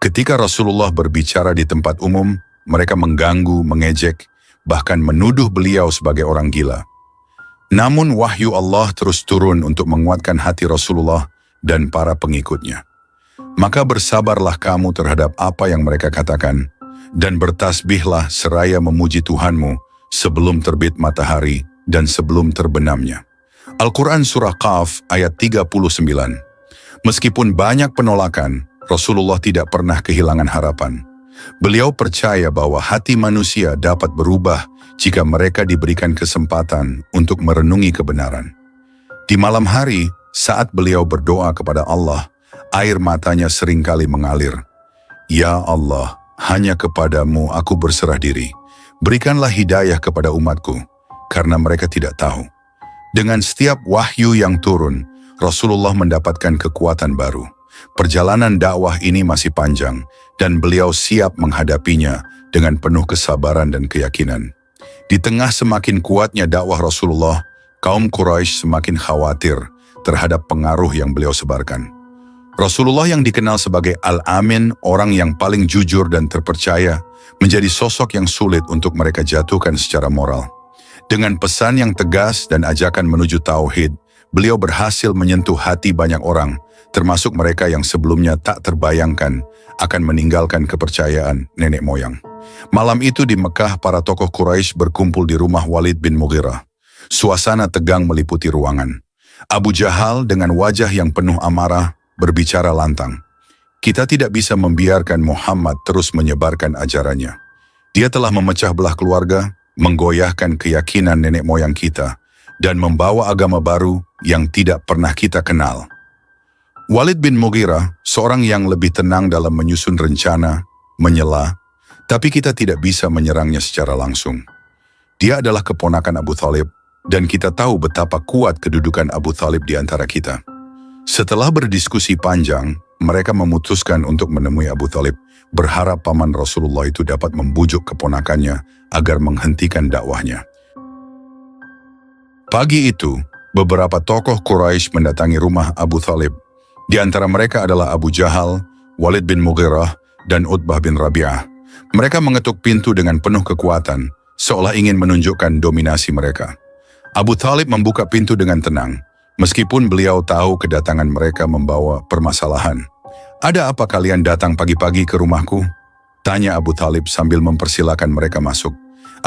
Ketika Rasulullah berbicara di tempat umum, mereka mengganggu, mengejek, bahkan menuduh beliau sebagai orang gila. Namun wahyu Allah terus turun untuk menguatkan hati Rasulullah dan para pengikutnya. Maka bersabarlah kamu terhadap apa yang mereka katakan, dan bertasbihlah seraya memuji Tuhanmu sebelum terbit matahari dan sebelum terbenamnya. Al-Quran Surah Qaf ayat 39. Meskipun banyak penolakan, Rasulullah tidak pernah kehilangan harapan. Beliau percaya bahwa hati manusia dapat berubah jika mereka diberikan kesempatan untuk merenungi kebenaran. Di malam hari, saat beliau berdoa kepada Allah, air matanya seringkali mengalir. "Ya Allah, hanya kepadamu aku berserah diri. Berikanlah hidayah kepada umatku, karena mereka tidak tahu." Dengan setiap wahyu yang turun, Rasulullah mendapatkan kekuatan baru. Perjalanan dakwah ini masih panjang, dan beliau siap menghadapinya dengan penuh kesabaran dan keyakinan. Di tengah semakin kuatnya dakwah Rasulullah, kaum Quraisy semakin khawatir terhadap pengaruh yang beliau sebarkan. Rasulullah yang dikenal sebagai Al-Amin, orang yang paling jujur dan terpercaya, menjadi sosok yang sulit untuk mereka jatuhkan secara moral. Dengan pesan yang tegas dan ajakan menuju tauhid, beliau berhasil menyentuh hati banyak orang, termasuk mereka yang sebelumnya tak terbayangkan akan meninggalkan kepercayaan nenek moyang. Malam itu di Mekah, para tokoh Quraisy berkumpul di rumah Walid bin Mughirah. Suasana tegang meliputi ruangan. Abu Jahal dengan wajah yang penuh amarah berbicara lantang. "Kita tidak bisa membiarkan Muhammad terus menyebarkan ajarannya. Dia telah memecah belah keluarga, menggoyahkan keyakinan nenek moyang kita, dan membawa agama baru yang tidak pernah kita kenal." Walid bin Mughirah, seorang yang lebih tenang dalam menyusun rencana, menyela, "Tapi kita tidak bisa menyerangnya secara langsung. Dia adalah keponakan Abu Thalib, dan kita tahu betapa kuat kedudukan Abu Thalib di antara kita." Setelah berdiskusi panjang, mereka memutuskan untuk menemui Abu Thalib, berharap paman Rasulullah itu dapat membujuk keponakannya agar menghentikan dakwahnya. Pagi itu, beberapa tokoh Quraisy mendatangi rumah Abu Thalib. Di antara mereka adalah Abu Jahal, Walid bin Mughirah, dan Utbah bin Rabi'ah. Mereka mengetuk pintu dengan penuh kekuatan, seolah ingin menunjukkan dominasi mereka. Abu Thalib membuka pintu dengan tenang, meskipun beliau tahu kedatangan mereka membawa permasalahan. "Ada apa kalian datang pagi-pagi ke rumahku?" tanya Abu Thalib sambil mempersilakan mereka masuk.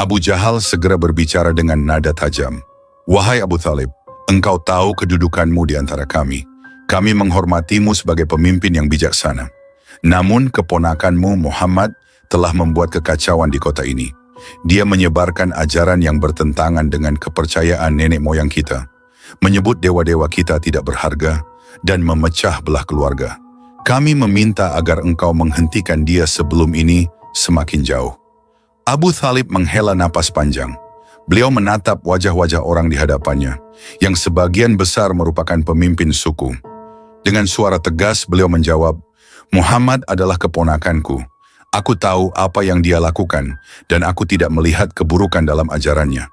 Abu Jahal segera berbicara dengan nada tajam. "Wahai Abu Thalib, engkau tahu kedudukanmu di antara kami. Kami menghormatimu sebagai pemimpin yang bijaksana. Namun keponakanmu Muhammad telah membuat kekacauan di kota ini. Dia menyebarkan ajaran yang bertentangan dengan kepercayaan nenek moyang kita, menyebut dewa-dewa kita tidak berharga, dan memecah belah keluarga. Kami meminta agar engkau menghentikan dia sebelum ini semakin jauh." Abu Thalib menghela napas panjang. Beliau menatap wajah-wajah orang di hadapannya, yang sebagian besar merupakan pemimpin suku. Dengan suara tegas beliau menjawab, "Muhammad adalah keponakanku. Aku tahu apa yang dia lakukan, dan aku tidak melihat keburukan dalam ajarannya.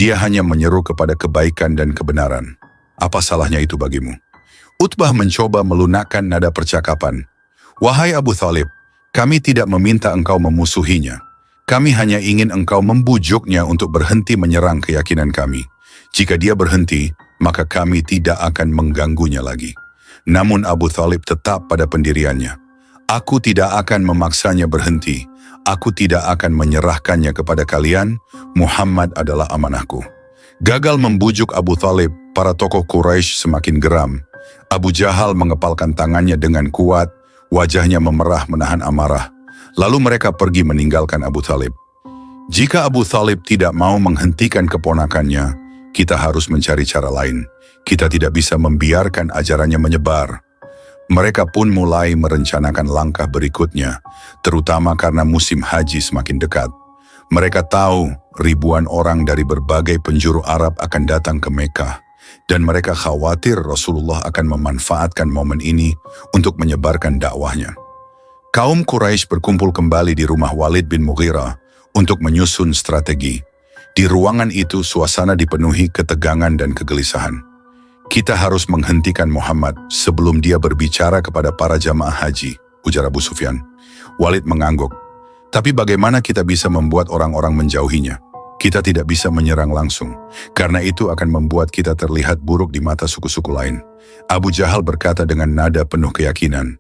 Dia hanya menyeru kepada kebaikan dan kebenaran. Apa salahnya itu bagimu?" Utbah mencoba melunakkan nada percakapan. "Wahai Abu Thalib, kami tidak meminta engkau memusuhinya. Kami hanya ingin engkau membujuknya untuk berhenti menyerang keyakinan kami. Jika dia berhenti, maka kami tidak akan mengganggunya lagi. Namun Abu Thalib tetap pada pendiriannya. Aku tidak akan memaksanya berhenti. Aku tidak akan menyerahkannya kepada kalian. Muhammad adalah amanahku. Gagal membujuk Abu Thalib, para tokoh Quraisy semakin geram. Abu Jahal mengepalkan tangannya dengan kuat, wajahnya memerah menahan amarah. Lalu mereka pergi meninggalkan Abu Thalib. Jika Abu Thalib tidak mau menghentikan keponakannya, kita harus mencari cara lain. Kita tidak bisa membiarkan ajarannya menyebar. Mereka pun mulai merencanakan langkah berikutnya, terutama karena musim haji semakin dekat. Mereka tahu ribuan orang dari berbagai penjuru Arab akan datang ke Mekah, dan mereka khawatir Rasulullah akan memanfaatkan momen ini untuk menyebarkan dakwahnya. Kaum Quraisy berkumpul kembali di rumah Walid bin Mughirah untuk menyusun strategi. Di ruangan itu suasana dipenuhi ketegangan dan kegelisahan. Kita harus menghentikan Muhammad sebelum dia berbicara kepada para jamaah haji, ujar Abu Sufyan. Walid mengangguk. Tapi bagaimana kita bisa membuat orang-orang menjauhinya? Kita tidak bisa menyerang langsung, karena itu akan membuat kita terlihat buruk di mata suku-suku lain. Abu Jahal berkata dengan nada penuh keyakinan,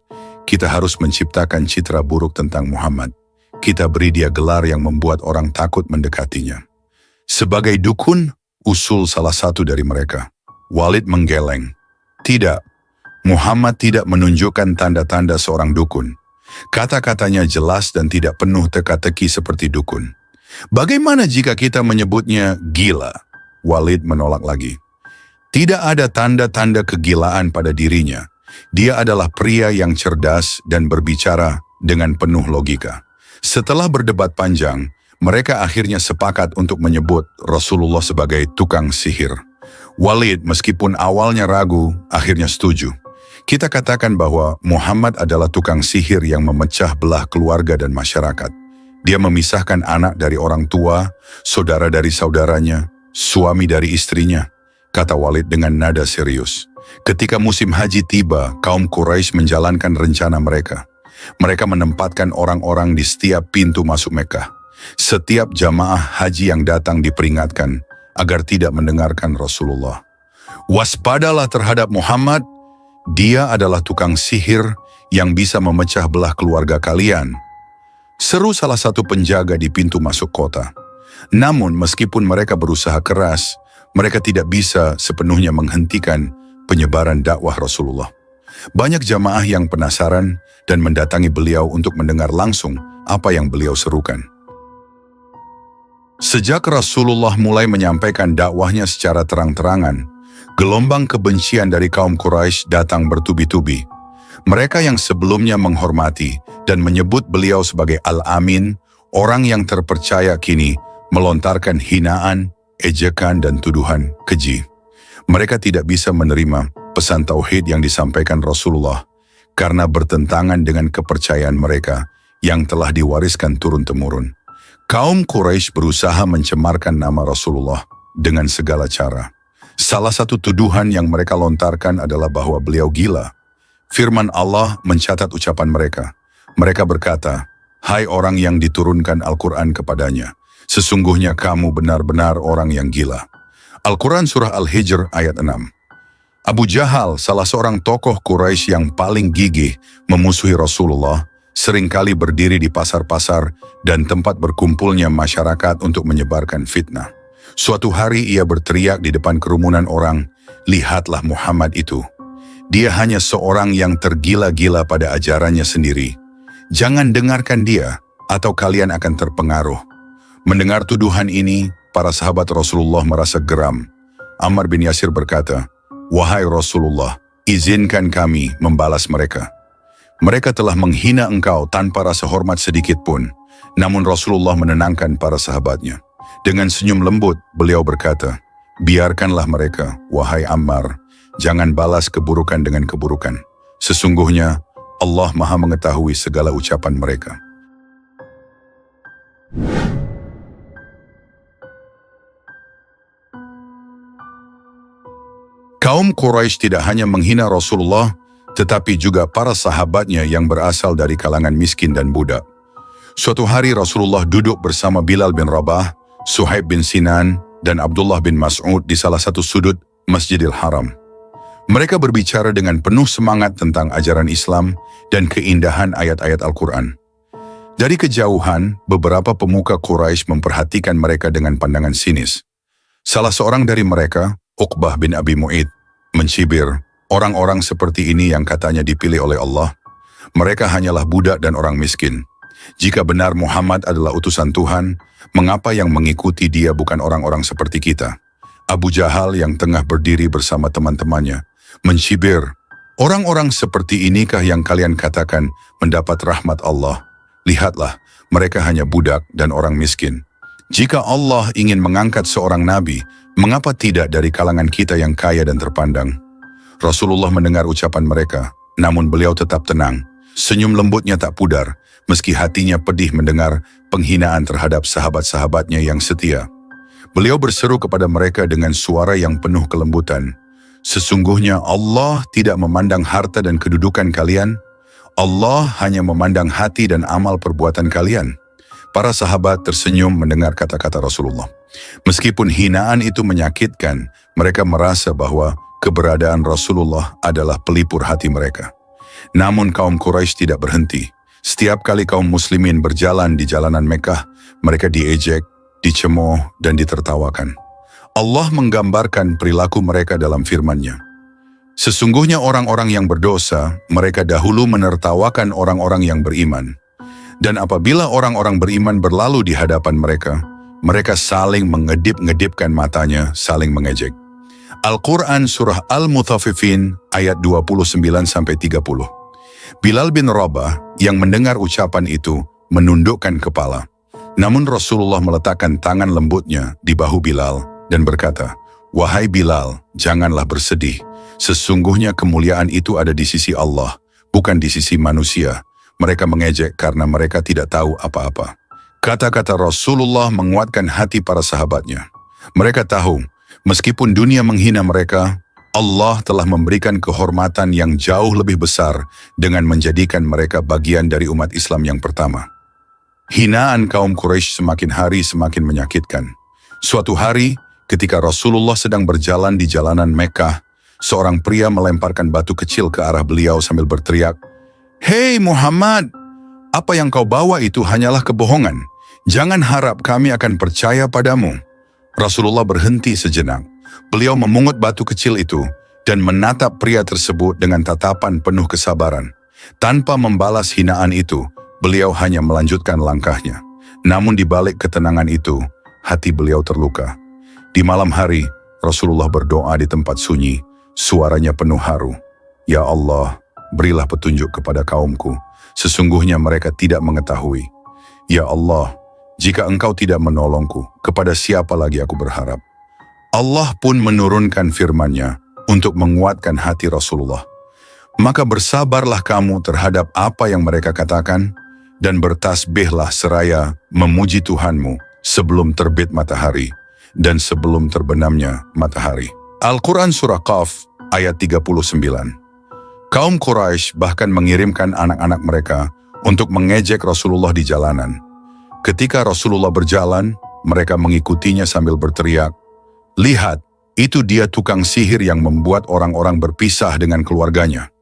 kita harus menciptakan citra buruk tentang Muhammad. Kita beri dia gelar yang membuat orang takut mendekatinya. Sebagai dukun, usul salah satu dari mereka. Walid menggeleng. Tidak, Muhammad tidak menunjukkan tanda-tanda seorang dukun. Kata-katanya jelas dan tidak penuh teka-teki seperti dukun. Bagaimana jika kita menyebutnya gila? Walid menolak lagi. Tidak ada tanda-tanda kegilaan pada dirinya. Dia adalah pria yang cerdas dan berbicara dengan penuh logika. Setelah berdebat panjang, mereka akhirnya sepakat untuk menyebut Rasulullah sebagai tukang sihir. Walid meskipun awalnya ragu, akhirnya setuju. Kita katakan bahwa Muhammad adalah tukang sihir yang memecah belah keluarga dan masyarakat. Dia memisahkan anak dari orang tua, saudara dari saudaranya, suami dari istrinya, kata Walid dengan nada serius. Ketika musim haji tiba, kaum Quraisy menjalankan rencana mereka. Mereka menempatkan orang-orang di setiap pintu masuk Mekah. Setiap jamaah haji yang datang diperingatkan agar tidak mendengarkan Rasulullah. Waspadalah terhadap Muhammad, dia adalah tukang sihir yang bisa memecah belah keluarga kalian. Seru salah satu penjaga di pintu masuk kota. Namun meskipun mereka berusaha keras, mereka tidak bisa sepenuhnya menghentikan penyebaran dakwah Rasulullah. Banyak jamaah yang penasaran dan mendatangi beliau untuk mendengar langsung apa yang beliau serukan. Sejak Rasulullah mulai menyampaikan dakwahnya secara terang-terangan, gelombang kebencian dari kaum Quraisy datang bertubi-tubi. Mereka yang sebelumnya menghormati dan menyebut beliau sebagai Al-Amin, orang yang terpercaya, kini melontarkan hinaan, ejekan, dan tuduhan keji. Mereka tidak bisa menerima pesan tauhid yang disampaikan Rasulullah karena bertentangan dengan kepercayaan mereka yang telah diwariskan turun-temurun. Kaum Quraisy berusaha mencemarkan nama Rasulullah dengan segala cara. Salah satu tuduhan yang mereka lontarkan adalah bahwa beliau gila. Firman Allah mencatat ucapan mereka. Mereka berkata, "Hai orang yang diturunkan Al-Quran kepadanya, sesungguhnya kamu benar-benar orang yang gila." Al-Quran Surah Al-Hijr ayat 6. Abu Jahal, salah seorang tokoh Quraisy yang paling gigih memusuhi Rasulullah, seringkali berdiri di pasar-pasar dan tempat berkumpulnya masyarakat untuk menyebarkan fitnah. Suatu hari ia berteriak di depan kerumunan orang, "Lihatlah Muhammad itu. Dia hanya seorang yang tergila-gila pada ajarannya sendiri. Jangan dengarkan dia, atau kalian akan terpengaruh." Mendengar tuduhan ini, para sahabat Rasulullah merasa geram. Ammar bin Yasir berkata, "Wahai Rasulullah, izinkan kami membalas mereka. Mereka telah menghina engkau tanpa rasa hormat sedikit pun." Namun Rasulullah menenangkan para sahabatnya. Dengan senyum lembut, beliau berkata, "Biarkanlah mereka, wahai Ammar. Jangan balas keburukan dengan keburukan. Sesungguhnya Allah Maha mengetahui segala ucapan mereka." Kaum Quraisy tidak hanya menghina Rasulullah, tetapi juga para sahabatnya yang berasal dari kalangan miskin dan budak. Suatu hari Rasulullah duduk bersama Bilal bin Rabah, Suhaib bin Sinan, dan Abdullah bin Mas'ud di salah satu sudut Masjidil Haram. Mereka berbicara dengan penuh semangat tentang ajaran Islam dan keindahan ayat-ayat Al-Quran. Dari kejauhan, beberapa pemuka Quraisy memperhatikan mereka dengan pandangan sinis. Salah seorang dari mereka, Uqbah bin Abi Mu'id, mencibir, orang-orang seperti ini yang katanya dipilih oleh Allah, mereka hanyalah budak dan orang miskin. Jika benar Muhammad adalah utusan Tuhan, mengapa yang mengikuti dia bukan orang-orang seperti kita? Abu Jahal yang tengah berdiri bersama teman-temannya, mencibir, orang-orang seperti inikah yang kalian katakan mendapat rahmat Allah? Lihatlah, mereka hanya budak dan orang miskin. Jika Allah ingin mengangkat seorang nabi, mengapa tidak dari kalangan kita yang kaya dan terpandang? Rasulullah mendengar ucapan mereka, namun beliau tetap tenang. Senyum lembutnya tak pudar, meski hatinya pedih mendengar penghinaan terhadap sahabat-sahabatnya yang setia. Beliau berseru kepada mereka dengan suara yang penuh kelembutan. Sesungguhnya Allah tidak memandang harta dan kedudukan kalian. Allah hanya memandang hati dan amal perbuatan kalian. Para sahabat tersenyum mendengar kata-kata Rasulullah. Meskipun hinaan itu menyakitkan, mereka merasa bahwa keberadaan Rasulullah adalah pelipur hati mereka. Namun kaum Quraisy tidak berhenti. Setiap kali kaum muslimin berjalan di jalanan Mekah, mereka diejek, dicemooh, dan ditertawakan. Allah menggambarkan perilaku mereka dalam firman-Nya. Sesungguhnya orang-orang yang berdosa, mereka dahulu menertawakan orang-orang yang beriman. Dan apabila orang-orang beriman berlalu di hadapan mereka, mereka saling mengedip-ngedipkan matanya, saling mengejek. Al-Quran Surah Al-Mutaffifin ayat 29-30. Bilal bin Rabah yang mendengar ucapan itu menundukkan kepala. Namun Rasulullah meletakkan tangan lembutnya di bahu Bilal dan berkata, "Wahai Bilal, janganlah bersedih. Sesungguhnya kemuliaan itu ada di sisi Allah, bukan di sisi manusia. Mereka mengejek karena mereka tidak tahu apa-apa." Kata-kata Rasulullah menguatkan hati para sahabatnya. Mereka tahu, meskipun dunia menghina mereka, Allah telah memberikan kehormatan yang jauh lebih besar dengan menjadikan mereka bagian dari umat Islam yang pertama. Hinaan kaum Quraisy semakin hari semakin menyakitkan. Suatu hari, ketika Rasulullah sedang berjalan di jalanan Mekah, seorang pria melemparkan batu kecil ke arah beliau sambil berteriak, "Hei Muhammad, apa yang kau bawa itu hanyalah kebohongan. Jangan harap kami akan percaya padamu." Rasulullah berhenti sejenak. Beliau memungut batu kecil itu dan menatap pria tersebut dengan tatapan penuh kesabaran. Tanpa membalas hinaan itu, beliau hanya melanjutkan langkahnya. Namun di balik ketenangan itu, hati beliau terluka. Di malam hari, Rasulullah berdoa di tempat sunyi. Suaranya penuh haru. "Ya Allah, berilah petunjuk kepada kaumku. Sesungguhnya mereka tidak mengetahui. Ya Allah, jika Engkau tidak menolongku, kepada siapa lagi aku berharap?" Allah pun menurunkan firman-Nya untuk menguatkan hati Rasulullah. "Maka bersabarlah kamu terhadap apa yang mereka katakan, dan bertasbihlah seraya memuji Tuhanmu sebelum terbit matahari dan sebelum terbenamnya matahari." Al-Quran Surah Qaf ayat 39. Kaum Quraisy bahkan mengirimkan anak-anak mereka untuk mengejek Rasulullah di jalanan. Ketika Rasulullah berjalan, mereka mengikutinya sambil berteriak, "Lihat, itu dia tukang sihir yang membuat orang-orang berpisah dengan keluarganya."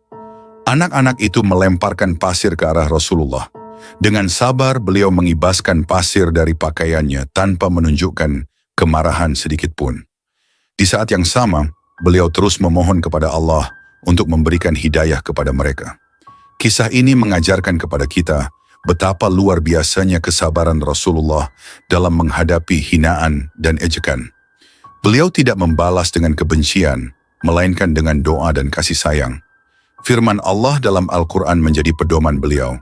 Anak-anak itu melemparkan pasir ke arah Rasulullah. Dengan sabar beliau mengibaskan pasir dari pakaiannya tanpa menunjukkan kemarahan sedikit pun. Di saat yang sama, beliau terus memohon kepada Allah untuk memberikan hidayah kepada mereka. Kisah ini mengajarkan kepada kita betapa luar biasanya kesabaran Rasulullah dalam menghadapi hinaan dan ejekan. Beliau tidak membalas dengan kebencian, melainkan dengan doa dan kasih sayang. Firman Allah dalam Al-Quran menjadi pedoman beliau.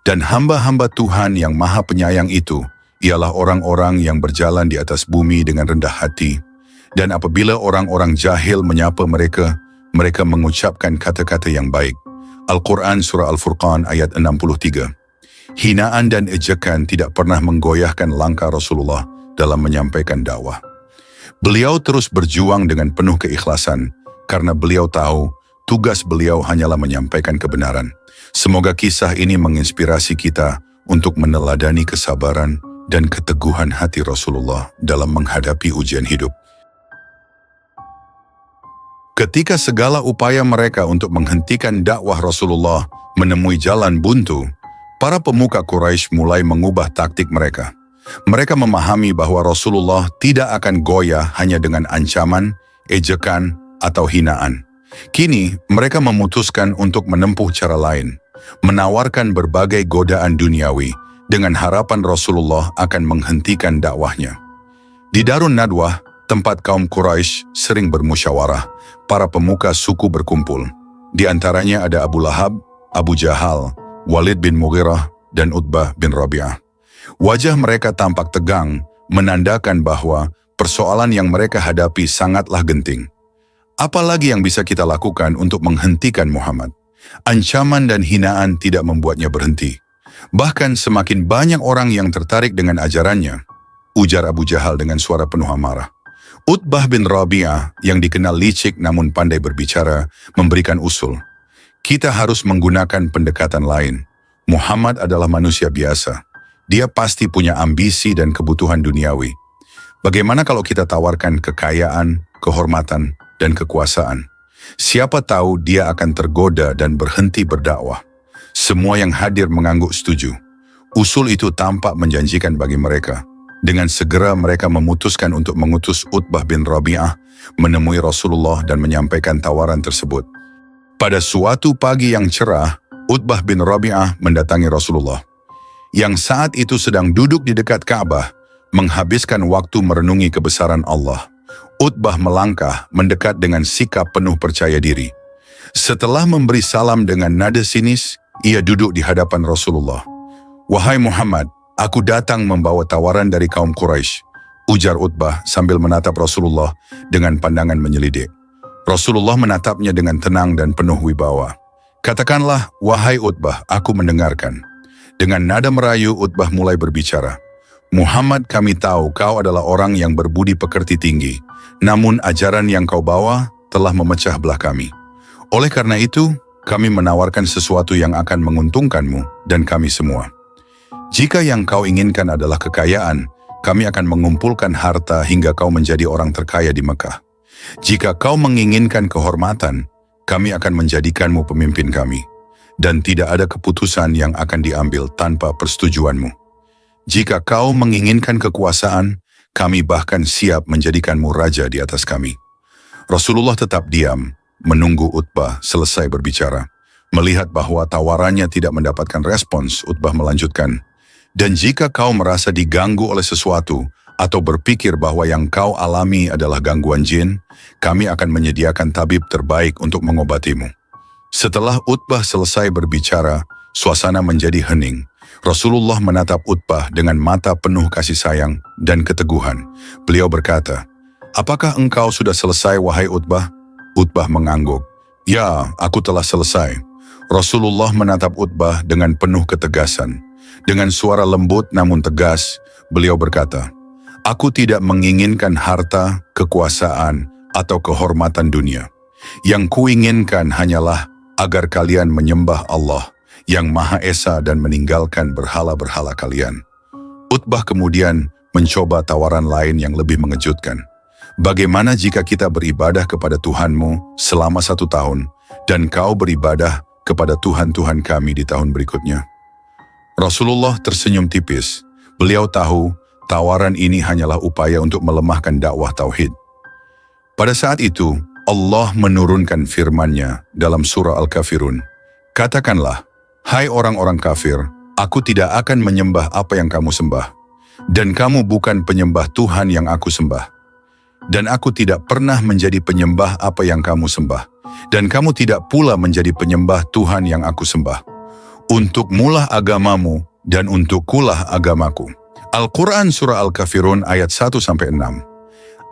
Dan hamba-hamba Tuhan yang maha penyayang itu ialah orang-orang yang berjalan di atas bumi dengan rendah hati. Dan apabila orang-orang jahil menyapa mereka, mereka mengucapkan kata-kata yang baik. Al-Quran Surah Al-Furqan ayat 63. Hinaan dan ejekan tidak pernah menggoyahkan langkah Rasulullah dalam menyampaikan dakwah. Beliau terus berjuang dengan penuh keikhlasan, karena beliau tahu tugas beliau hanyalah menyampaikan kebenaran. Semoga kisah ini menginspirasi kita untuk meneladani kesabaran dan keteguhan hati Rasulullah dalam menghadapi ujian hidup. Ketika segala upaya mereka untuk menghentikan dakwah Rasulullah menemui jalan buntu, para pemuka Quraisy mulai mengubah taktik mereka. Mereka memahami bahwa Rasulullah tidak akan goyah hanya dengan ancaman, ejekan, atau hinaan. Kini, mereka memutuskan untuk menempuh cara lain, menawarkan berbagai godaan duniawi dengan harapan Rasulullah akan menghentikan dakwahnya. Di Darun Nadwah, tempat kaum Quraisy sering bermusyawarah, para pemuka suku berkumpul. Di antaranya ada Abu Lahab, Abu Jahal, Walid bin Mughirah, dan Utbah bin Rabi'ah. Wajah mereka tampak tegang, menandakan bahwa persoalan yang mereka hadapi sangatlah genting. Apalagi yang bisa kita lakukan untuk menghentikan Muhammad? Ancaman dan hinaan tidak membuatnya berhenti. Bahkan semakin banyak orang yang tertarik dengan ajarannya, ujar Abu Jahal dengan suara penuh amarah. Utbah bin Rabi'ah yang dikenal licik namun pandai berbicara, memberikan usul. Kita harus menggunakan pendekatan lain. Muhammad adalah manusia biasa. Dia pasti punya ambisi dan kebutuhan duniawi. Bagaimana kalau kita tawarkan kekayaan, kehormatan, dan kekuasaan? Siapa tahu dia akan tergoda dan berhenti berdakwah. Semua yang hadir mengangguk setuju. Usul itu tampak menjanjikan bagi mereka. Dengan segera mereka memutuskan untuk mengutus Utbah bin Rabi'ah menemui Rasulullah dan menyampaikan tawaran tersebut. Pada suatu pagi yang cerah, Utbah bin Rabi'ah mendatangi Rasulullah, yang saat itu sedang duduk di dekat Ka'bah, menghabiskan waktu merenungi kebesaran Allah. Utbah melangkah mendekat dengan sikap penuh percaya diri. Setelah memberi salam dengan nada sinis, ia duduk di hadapan Rasulullah. "Wahai Muhammad, aku datang membawa tawaran dari kaum Quraisy," ujar Utbah sambil menatap Rasulullah dengan pandangan menyelidik. Rasulullah menatapnya dengan tenang dan penuh wibawa. "Katakanlah, wahai Utbah, aku mendengarkan." Dengan nada merayu, Utbah mulai berbicara. "Muhammad, kami tahu kau adalah orang yang berbudi pekerti tinggi, namun ajaran yang kau bawa telah memecah belah kami. Oleh karena itu, kami menawarkan sesuatu yang akan menguntungkanmu dan kami semua. Jika yang kau inginkan adalah kekayaan, kami akan mengumpulkan harta hingga kau menjadi orang terkaya di Mekah. Jika kau menginginkan kehormatan, kami akan menjadikanmu pemimpin kami. Dan tidak ada keputusan yang akan diambil tanpa persetujuanmu. Jika kau menginginkan kekuasaan, kami bahkan siap menjadikanmu raja di atas kami." Rasulullah tetap diam, menunggu Utbah selesai berbicara. Melihat bahwa tawarannya tidak mendapatkan respons, Utbah melanjutkan, "Dan jika kau merasa diganggu oleh sesuatu, atau berpikir bahwa yang kau alami adalah gangguan jin, kami akan menyediakan tabib terbaik untuk mengobatimu." Setelah Utbah selesai berbicara, suasana menjadi hening. Rasulullah menatap Utbah dengan mata penuh kasih sayang dan keteguhan. Beliau berkata, "Apakah engkau sudah selesai, wahai Utbah?" Utbah mengangguk. "Ya, aku telah selesai." Rasulullah menatap Utbah dengan penuh ketegasan. Dengan suara lembut namun tegas, beliau berkata, "Aku tidak menginginkan harta, kekuasaan, atau kehormatan dunia. Yang kuinginkan hanyalah agar kalian menyembah Allah yang Maha Esa dan meninggalkan berhala-berhala kalian." Utbah kemudian mencoba tawaran lain yang lebih mengejutkan. "Bagaimana jika kita beribadah kepada Tuhanmu selama 1 tahun, dan kau beribadah kepada Tuhan-Tuhan kami di tahun berikutnya?" Rasulullah tersenyum tipis. Beliau tahu tawaran ini hanyalah upaya untuk melemahkan dakwah tauhid. Pada saat itu, Allah menurunkan firman-Nya dalam surah Al-Kafirun. "Katakanlah, hai orang-orang kafir, aku tidak akan menyembah apa yang kamu sembah, dan kamu bukan penyembah Tuhan yang aku sembah. Dan aku tidak pernah menjadi penyembah apa yang kamu sembah, dan kamu tidak pula menjadi penyembah Tuhan yang aku sembah. Untukmulah agamamu, dan untukkulah agamaku." Al-Quran Surah Al-Kafirun ayat 1-6.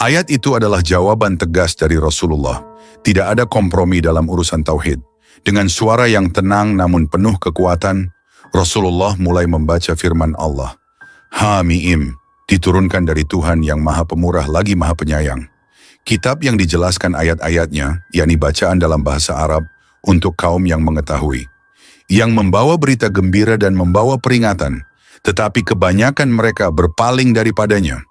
Ayat itu adalah jawaban tegas dari Rasulullah. Tidak ada kompromi dalam urusan tauhid. Dengan suara yang tenang namun penuh kekuatan, Rasulullah mulai membaca firman Allah. Hamim, diturunkan dari Tuhan yang Maha Pemurah lagi Maha Penyayang. Kitab yang dijelaskan ayat-ayatnya, yakni bacaan dalam bahasa Arab untuk kaum yang mengetahui. Yang membawa berita gembira dan membawa peringatan, tetapi kebanyakan mereka berpaling daripadanya,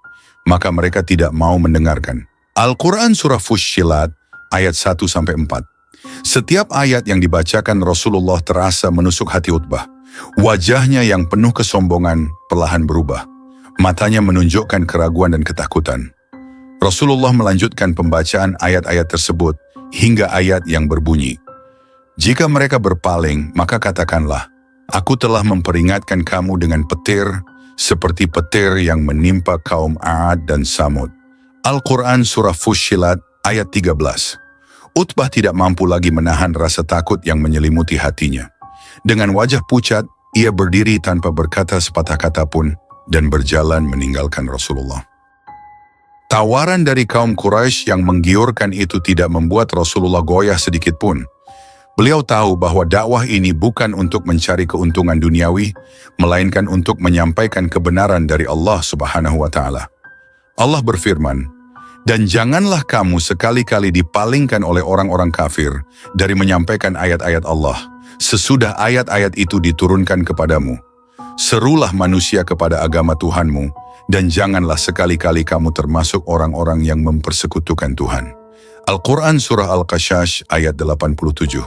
maka mereka tidak mau mendengarkan. Al-Quran Surah Fussilat ayat 1-4. Setiap ayat yang dibacakan Rasulullah terasa menusuk hati Utbah. Wajahnya yang penuh kesombongan perlahan berubah. Matanya menunjukkan keraguan dan ketakutan. Rasulullah melanjutkan pembacaan ayat-ayat tersebut hingga ayat yang berbunyi, "Jika mereka berpaling, maka katakanlah, aku telah memperingatkan kamu dengan petir, seperti petir yang menimpa kaum 'Ad dan Samud." Al-Quran Surah Fussilat ayat 13. Utbah tidak mampu lagi menahan rasa takut yang menyelimuti hatinya. Dengan wajah pucat, ia berdiri tanpa berkata sepatah kata pun dan berjalan meninggalkan Rasulullah. Tawaran dari kaum Quraisy yang menggiurkan itu tidak membuat Rasulullah goyah sedikit pun. Beliau tahu bahwa dakwah ini bukan untuk mencari keuntungan duniawi, melainkan untuk menyampaikan kebenaran dari Allah Subhanahu wa Ta'ala. Allah berfirman, "Dan janganlah kamu sekali-kali dipalingkan oleh orang-orang kafir dari menyampaikan ayat-ayat Allah, sesudah ayat-ayat itu diturunkan kepadamu. Serulah manusia kepada agama Tuhanmu, dan janganlah sekali-kali kamu termasuk orang-orang yang mempersekutukan Tuhan." Al-Quran Surah Al-Qasas ayat 87.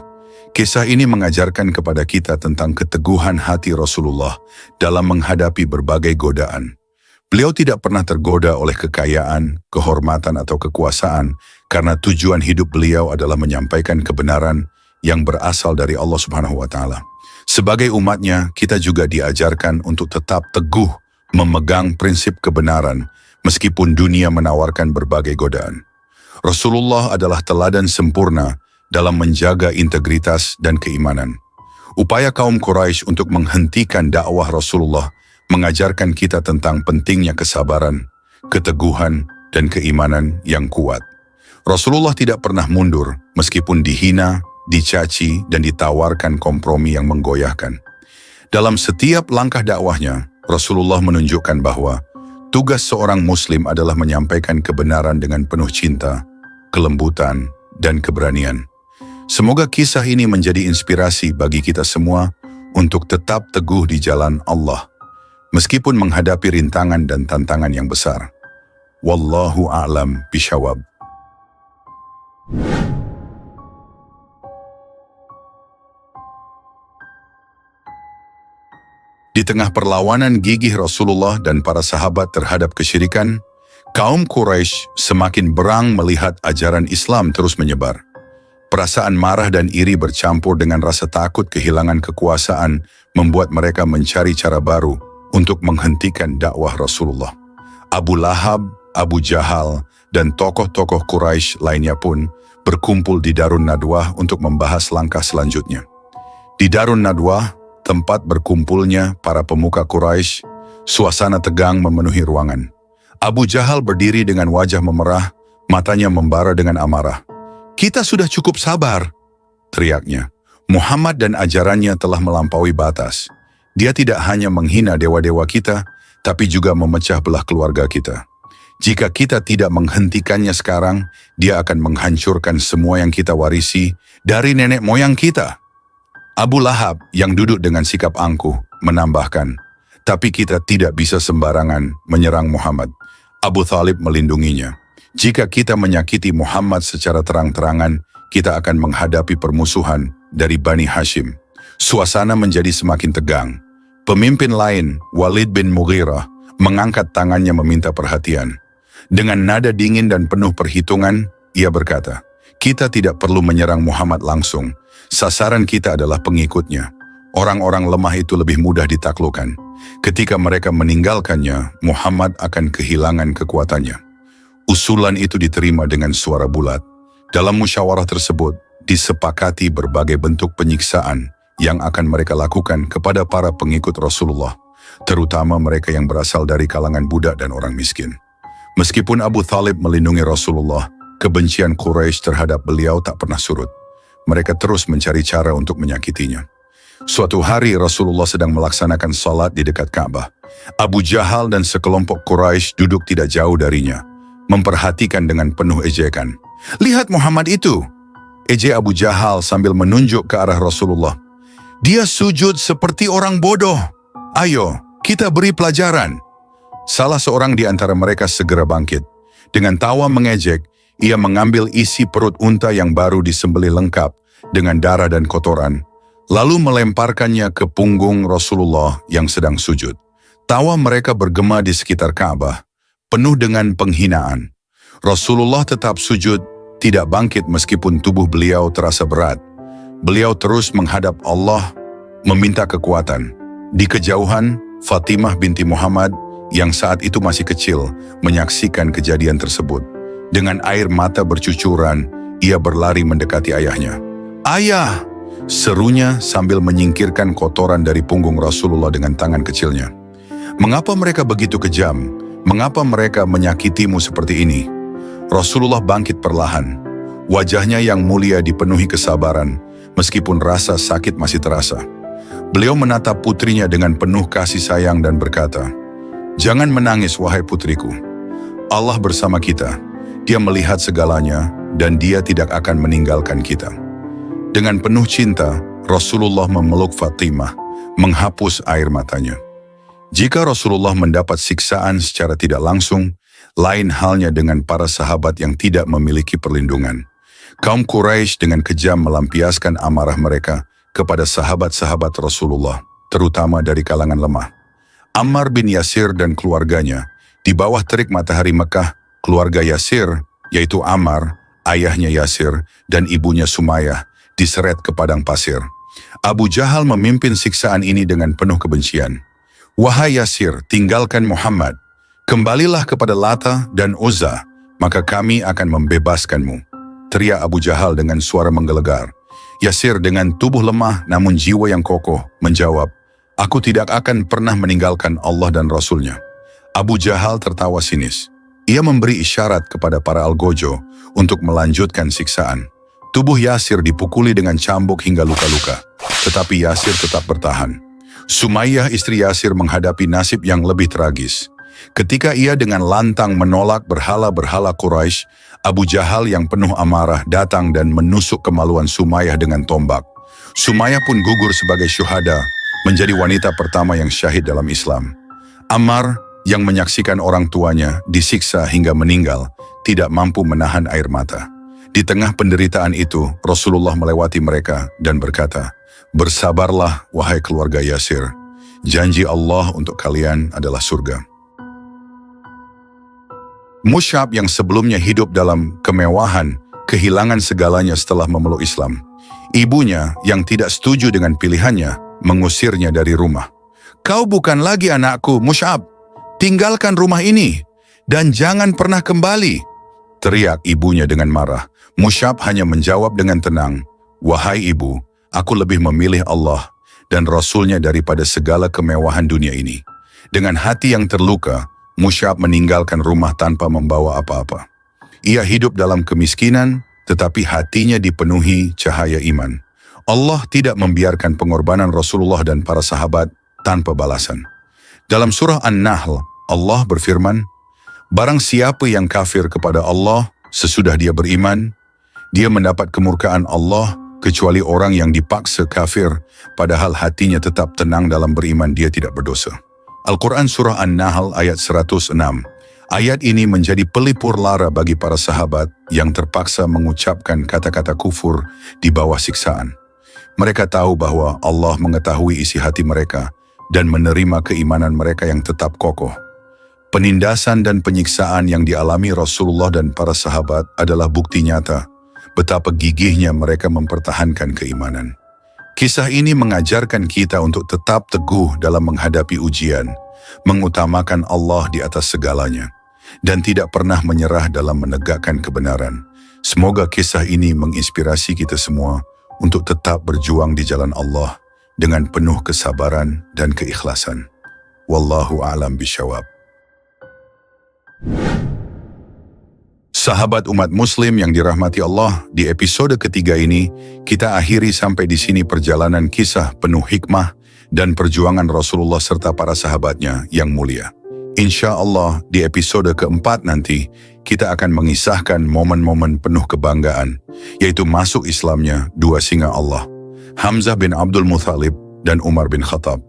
Kisah ini mengajarkan kepada kita tentang keteguhan hati Rasulullah dalam menghadapi berbagai godaan. Beliau tidak pernah tergoda oleh kekayaan, kehormatan atau kekuasaan karena tujuan hidup beliau adalah menyampaikan kebenaran yang berasal dari Allah Subhanahu wa Ta'ala. Sebagai umatnya, kita juga diajarkan untuk tetap teguh memegang prinsip kebenaran meskipun dunia menawarkan berbagai godaan. Rasulullah adalah teladan sempurna dalam menjaga integritas dan keimanan. Upaya kaum Quraisy untuk menghentikan dakwah Rasulullah mengajarkan kita tentang pentingnya kesabaran, keteguhan, dan keimanan yang kuat. Rasulullah tidak pernah mundur meskipun dihina, dicaci, dan ditawarkan kompromi yang menggoyahkan. Dalam setiap langkah dakwahnya, Rasulullah menunjukkan bahwa tugas seorang muslim adalah menyampaikan kebenaran dengan penuh cinta, kelembutan, dan keberanian. Semoga kisah ini menjadi inspirasi bagi kita semua untuk tetap teguh di jalan Allah, meskipun menghadapi rintangan dan tantangan yang besar. Wallahu a'lam bishawab. Di tengah perlawanan gigih Rasulullah dan para sahabat terhadap kesyirikan, kaum Quraisy semakin berang melihat ajaran Islam terus menyebar. Perasaan marah dan iri bercampur dengan rasa takut kehilangan kekuasaan membuat mereka mencari cara baru untuk menghentikan dakwah Rasulullah. Abu Lahab, Abu Jahal, dan tokoh-tokoh Quraisy lainnya pun berkumpul di Darun Nadwah untuk membahas langkah selanjutnya. Di Darun Nadwah, tempat berkumpulnya para pemuka Quraisy, suasana tegang memenuhi ruangan. Abu Jahal berdiri dengan wajah memerah, matanya membara dengan amarah. "Kita sudah cukup sabar," teriaknya. Muhammad dan ajarannya telah melampaui batas. Dia tidak hanya menghina dewa-dewa kita, tapi juga memecah belah keluarga kita. Jika kita tidak menghentikannya sekarang, dia akan menghancurkan semua yang kita warisi dari nenek moyang kita. Abu Lahab yang duduk dengan sikap angkuh menambahkan, "Tapi kita tidak bisa sembarangan menyerang Muhammad." Abu Thalib melindunginya. "Jika kita menyakiti Muhammad secara terang-terangan, kita akan menghadapi permusuhan dari Bani Hashim." Suasana menjadi semakin tegang. Pemimpin lain, Walid bin Mughirah, mengangkat tangannya meminta perhatian. Dengan nada dingin dan penuh perhitungan, ia berkata, "Kita tidak perlu menyerang Muhammad langsung. Sasaran kita adalah pengikutnya. Orang-orang lemah itu lebih mudah ditaklukkan. Ketika mereka meninggalkannya, Muhammad akan kehilangan kekuatannya." Usulan itu diterima dengan suara bulat. Dalam musyawarah tersebut, disepakati berbagai bentuk penyiksaan yang akan mereka lakukan kepada para pengikut Rasulullah, terutama mereka yang berasal dari kalangan budak dan orang miskin. Meskipun Abu Thalib melindungi Rasulullah, kebencian Quraisy terhadap beliau tak pernah surut. Mereka terus mencari cara untuk menyakitinya. Suatu hari Rasulullah sedang melaksanakan salat di dekat Ka'bah. Abu Jahal dan sekelompok Quraisy duduk tidak jauh darinya, memperhatikan dengan penuh ejekan. "Lihat Muhammad itu!" ejek Abu Jahal sambil menunjuk ke arah Rasulullah. "Dia sujud seperti orang bodoh. Ayo, kita beri pelajaran." Salah seorang di antara mereka segera bangkit. Dengan tawa mengejek, Ia mengambil isi perut unta yang baru disembelih lengkap dengan darah dan kotoran, lalu melemparkannya ke punggung Rasulullah yang sedang sujud. Tawa mereka bergema di sekitar Ka'bah, penuh dengan penghinaan. Rasulullah tetap sujud, tidak bangkit meskipun tubuh beliau terasa berat. Beliau terus menghadap Allah, meminta kekuatan. Di kejauhan, Fatimah binti Muhammad yang saat itu masih kecil menyaksikan kejadian tersebut. Dengan air mata bercucuran, ia berlari mendekati ayahnya. "Ayah!" serunya sambil menyingkirkan kotoran dari punggung Rasulullah dengan tangan kecilnya. "Mengapa mereka begitu kejam? Mengapa mereka menyakitimu seperti ini?" Rasulullah bangkit perlahan. Wajahnya yang mulia dipenuhi kesabaran, meskipun rasa sakit masih terasa. Beliau menatap putrinya dengan penuh kasih sayang dan berkata, "Jangan menangis, wahai putriku. Allah bersama kita. Dia melihat segalanya dan dia tidak akan meninggalkan kita." Dengan penuh cinta, Rasulullah memeluk Fatimah, menghapus air matanya. Jika Rasulullah mendapat siksaan secara tidak langsung, lain halnya dengan para sahabat yang tidak memiliki perlindungan. Kaum Quraisy dengan kejam melampiaskan amarah mereka kepada sahabat-sahabat Rasulullah, terutama dari kalangan lemah. Ammar bin Yasir dan keluarganya, di bawah terik matahari Mekah, keluarga Yasir, yaitu Ammar, ayahnya Yasir, dan ibunya Sumayyah, diseret ke padang pasir. Abu Jahal memimpin siksaan ini dengan penuh kebencian. "Wahai Yasir, tinggalkan Muhammad. Kembalilah kepada Lata dan Uzza, maka kami akan membebaskanmu," teriak Abu Jahal dengan suara menggelegar. Yasir dengan tubuh lemah namun jiwa yang kokoh menjawab, "Aku tidak akan pernah meninggalkan Allah dan Rasulnya." Abu Jahal tertawa sinis. Ia memberi isyarat kepada para algojo untuk melanjutkan siksaan. Tubuh Yasir dipukuli dengan cambuk hingga luka-luka, tetapi Yasir tetap bertahan. Sumayyah istri Yasir menghadapi nasib yang lebih tragis. Ketika ia dengan lantang menolak berhala-berhala Quraisy, Abu Jahal yang penuh amarah datang dan menusuk kemaluan Sumayyah dengan tombak. Sumayyah pun gugur sebagai syuhada, menjadi wanita pertama yang syahid dalam Islam. Ammar yang menyaksikan orang tuanya disiksa hingga meninggal, tidak mampu menahan air mata. Di tengah penderitaan itu, Rasulullah melewati mereka dan berkata, "Bersabarlah, wahai keluarga Yasir. Janji Allah untuk kalian adalah surga." Mus'ab yang sebelumnya hidup dalam kemewahan, kehilangan segalanya setelah memeluk Islam. Ibunya yang tidak setuju dengan pilihannya, mengusirnya dari rumah. "Kau bukan lagi anakku, Mus'ab. Tinggalkan rumah ini, dan jangan pernah kembali," teriak ibunya dengan marah. Mus'ab hanya menjawab dengan tenang, "Wahai ibu, aku lebih memilih Allah dan Rasulnya daripada segala kemewahan dunia ini." Dengan hati yang terluka, Mus'ab meninggalkan rumah tanpa membawa apa-apa. Ia hidup dalam kemiskinan, tetapi hatinya dipenuhi cahaya iman. Allah tidak membiarkan pengorbanan Rasulullah dan para sahabat tanpa balasan. Dalam surah An-Nahl, Allah berfirman, "Barang siapa yang kafir kepada Allah sesudah dia beriman, dia mendapat kemurkaan Allah, kecuali orang yang dipaksa kafir, padahal hatinya tetap tenang dalam beriman, dia tidak berdosa." Al-Quran Surah An-Nahl ayat 106. Ayat ini menjadi pelipur lara bagi para sahabat yang terpaksa mengucapkan kata-kata kufur di bawah siksaan. Mereka tahu bahwa Allah mengetahui isi hati mereka dan menerima keimanan mereka yang tetap kokoh. Penindasan dan penyiksaan yang dialami Rasulullah dan para sahabat adalah bukti nyata betapa gigihnya mereka mempertahankan keimanan. Kisah ini mengajarkan kita untuk tetap teguh dalam menghadapi ujian, mengutamakan Allah di atas segalanya, dan tidak pernah menyerah dalam menegakkan kebenaran. Semoga kisah ini menginspirasi kita semua untuk tetap berjuang di jalan Allah dengan penuh kesabaran dan keikhlasan. Wallahu a'lam bishawab. Sahabat umat muslim yang dirahmati Allah, di episode ketiga ini, kita akhiri sampai di sini perjalanan kisah penuh hikmah dan perjuangan Rasulullah serta para sahabatnya yang mulia. Insya Allah, di episode keempat nanti, kita akan mengisahkan momen-momen penuh kebanggaan, yaitu masuk Islamnya dua singa Allah, Hamzah bin Abdul Muthalib dan Umar bin Khattab.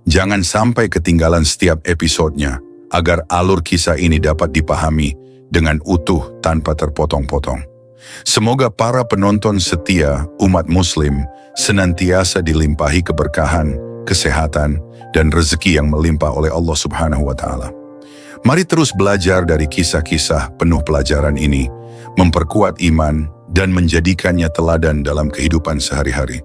Jangan sampai ketinggalan setiap episodenya, agar alur kisah ini dapat dipahami dengan utuh tanpa terpotong-potong. Semoga para penonton setia umat muslim senantiasa dilimpahi keberkahan, kesehatan, dan rezeki yang melimpah oleh Allah Subhanahu wa Ta'ala. Mari terus belajar dari kisah-kisah penuh pelajaran ini, memperkuat iman dan menjadikannya teladan dalam kehidupan sehari-hari.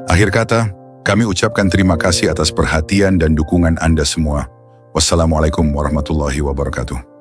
Akhir kata, kami ucapkan terima kasih atas perhatian dan dukungan Anda semua. Wassalamualaikum warahmatullahi wabarakatuh.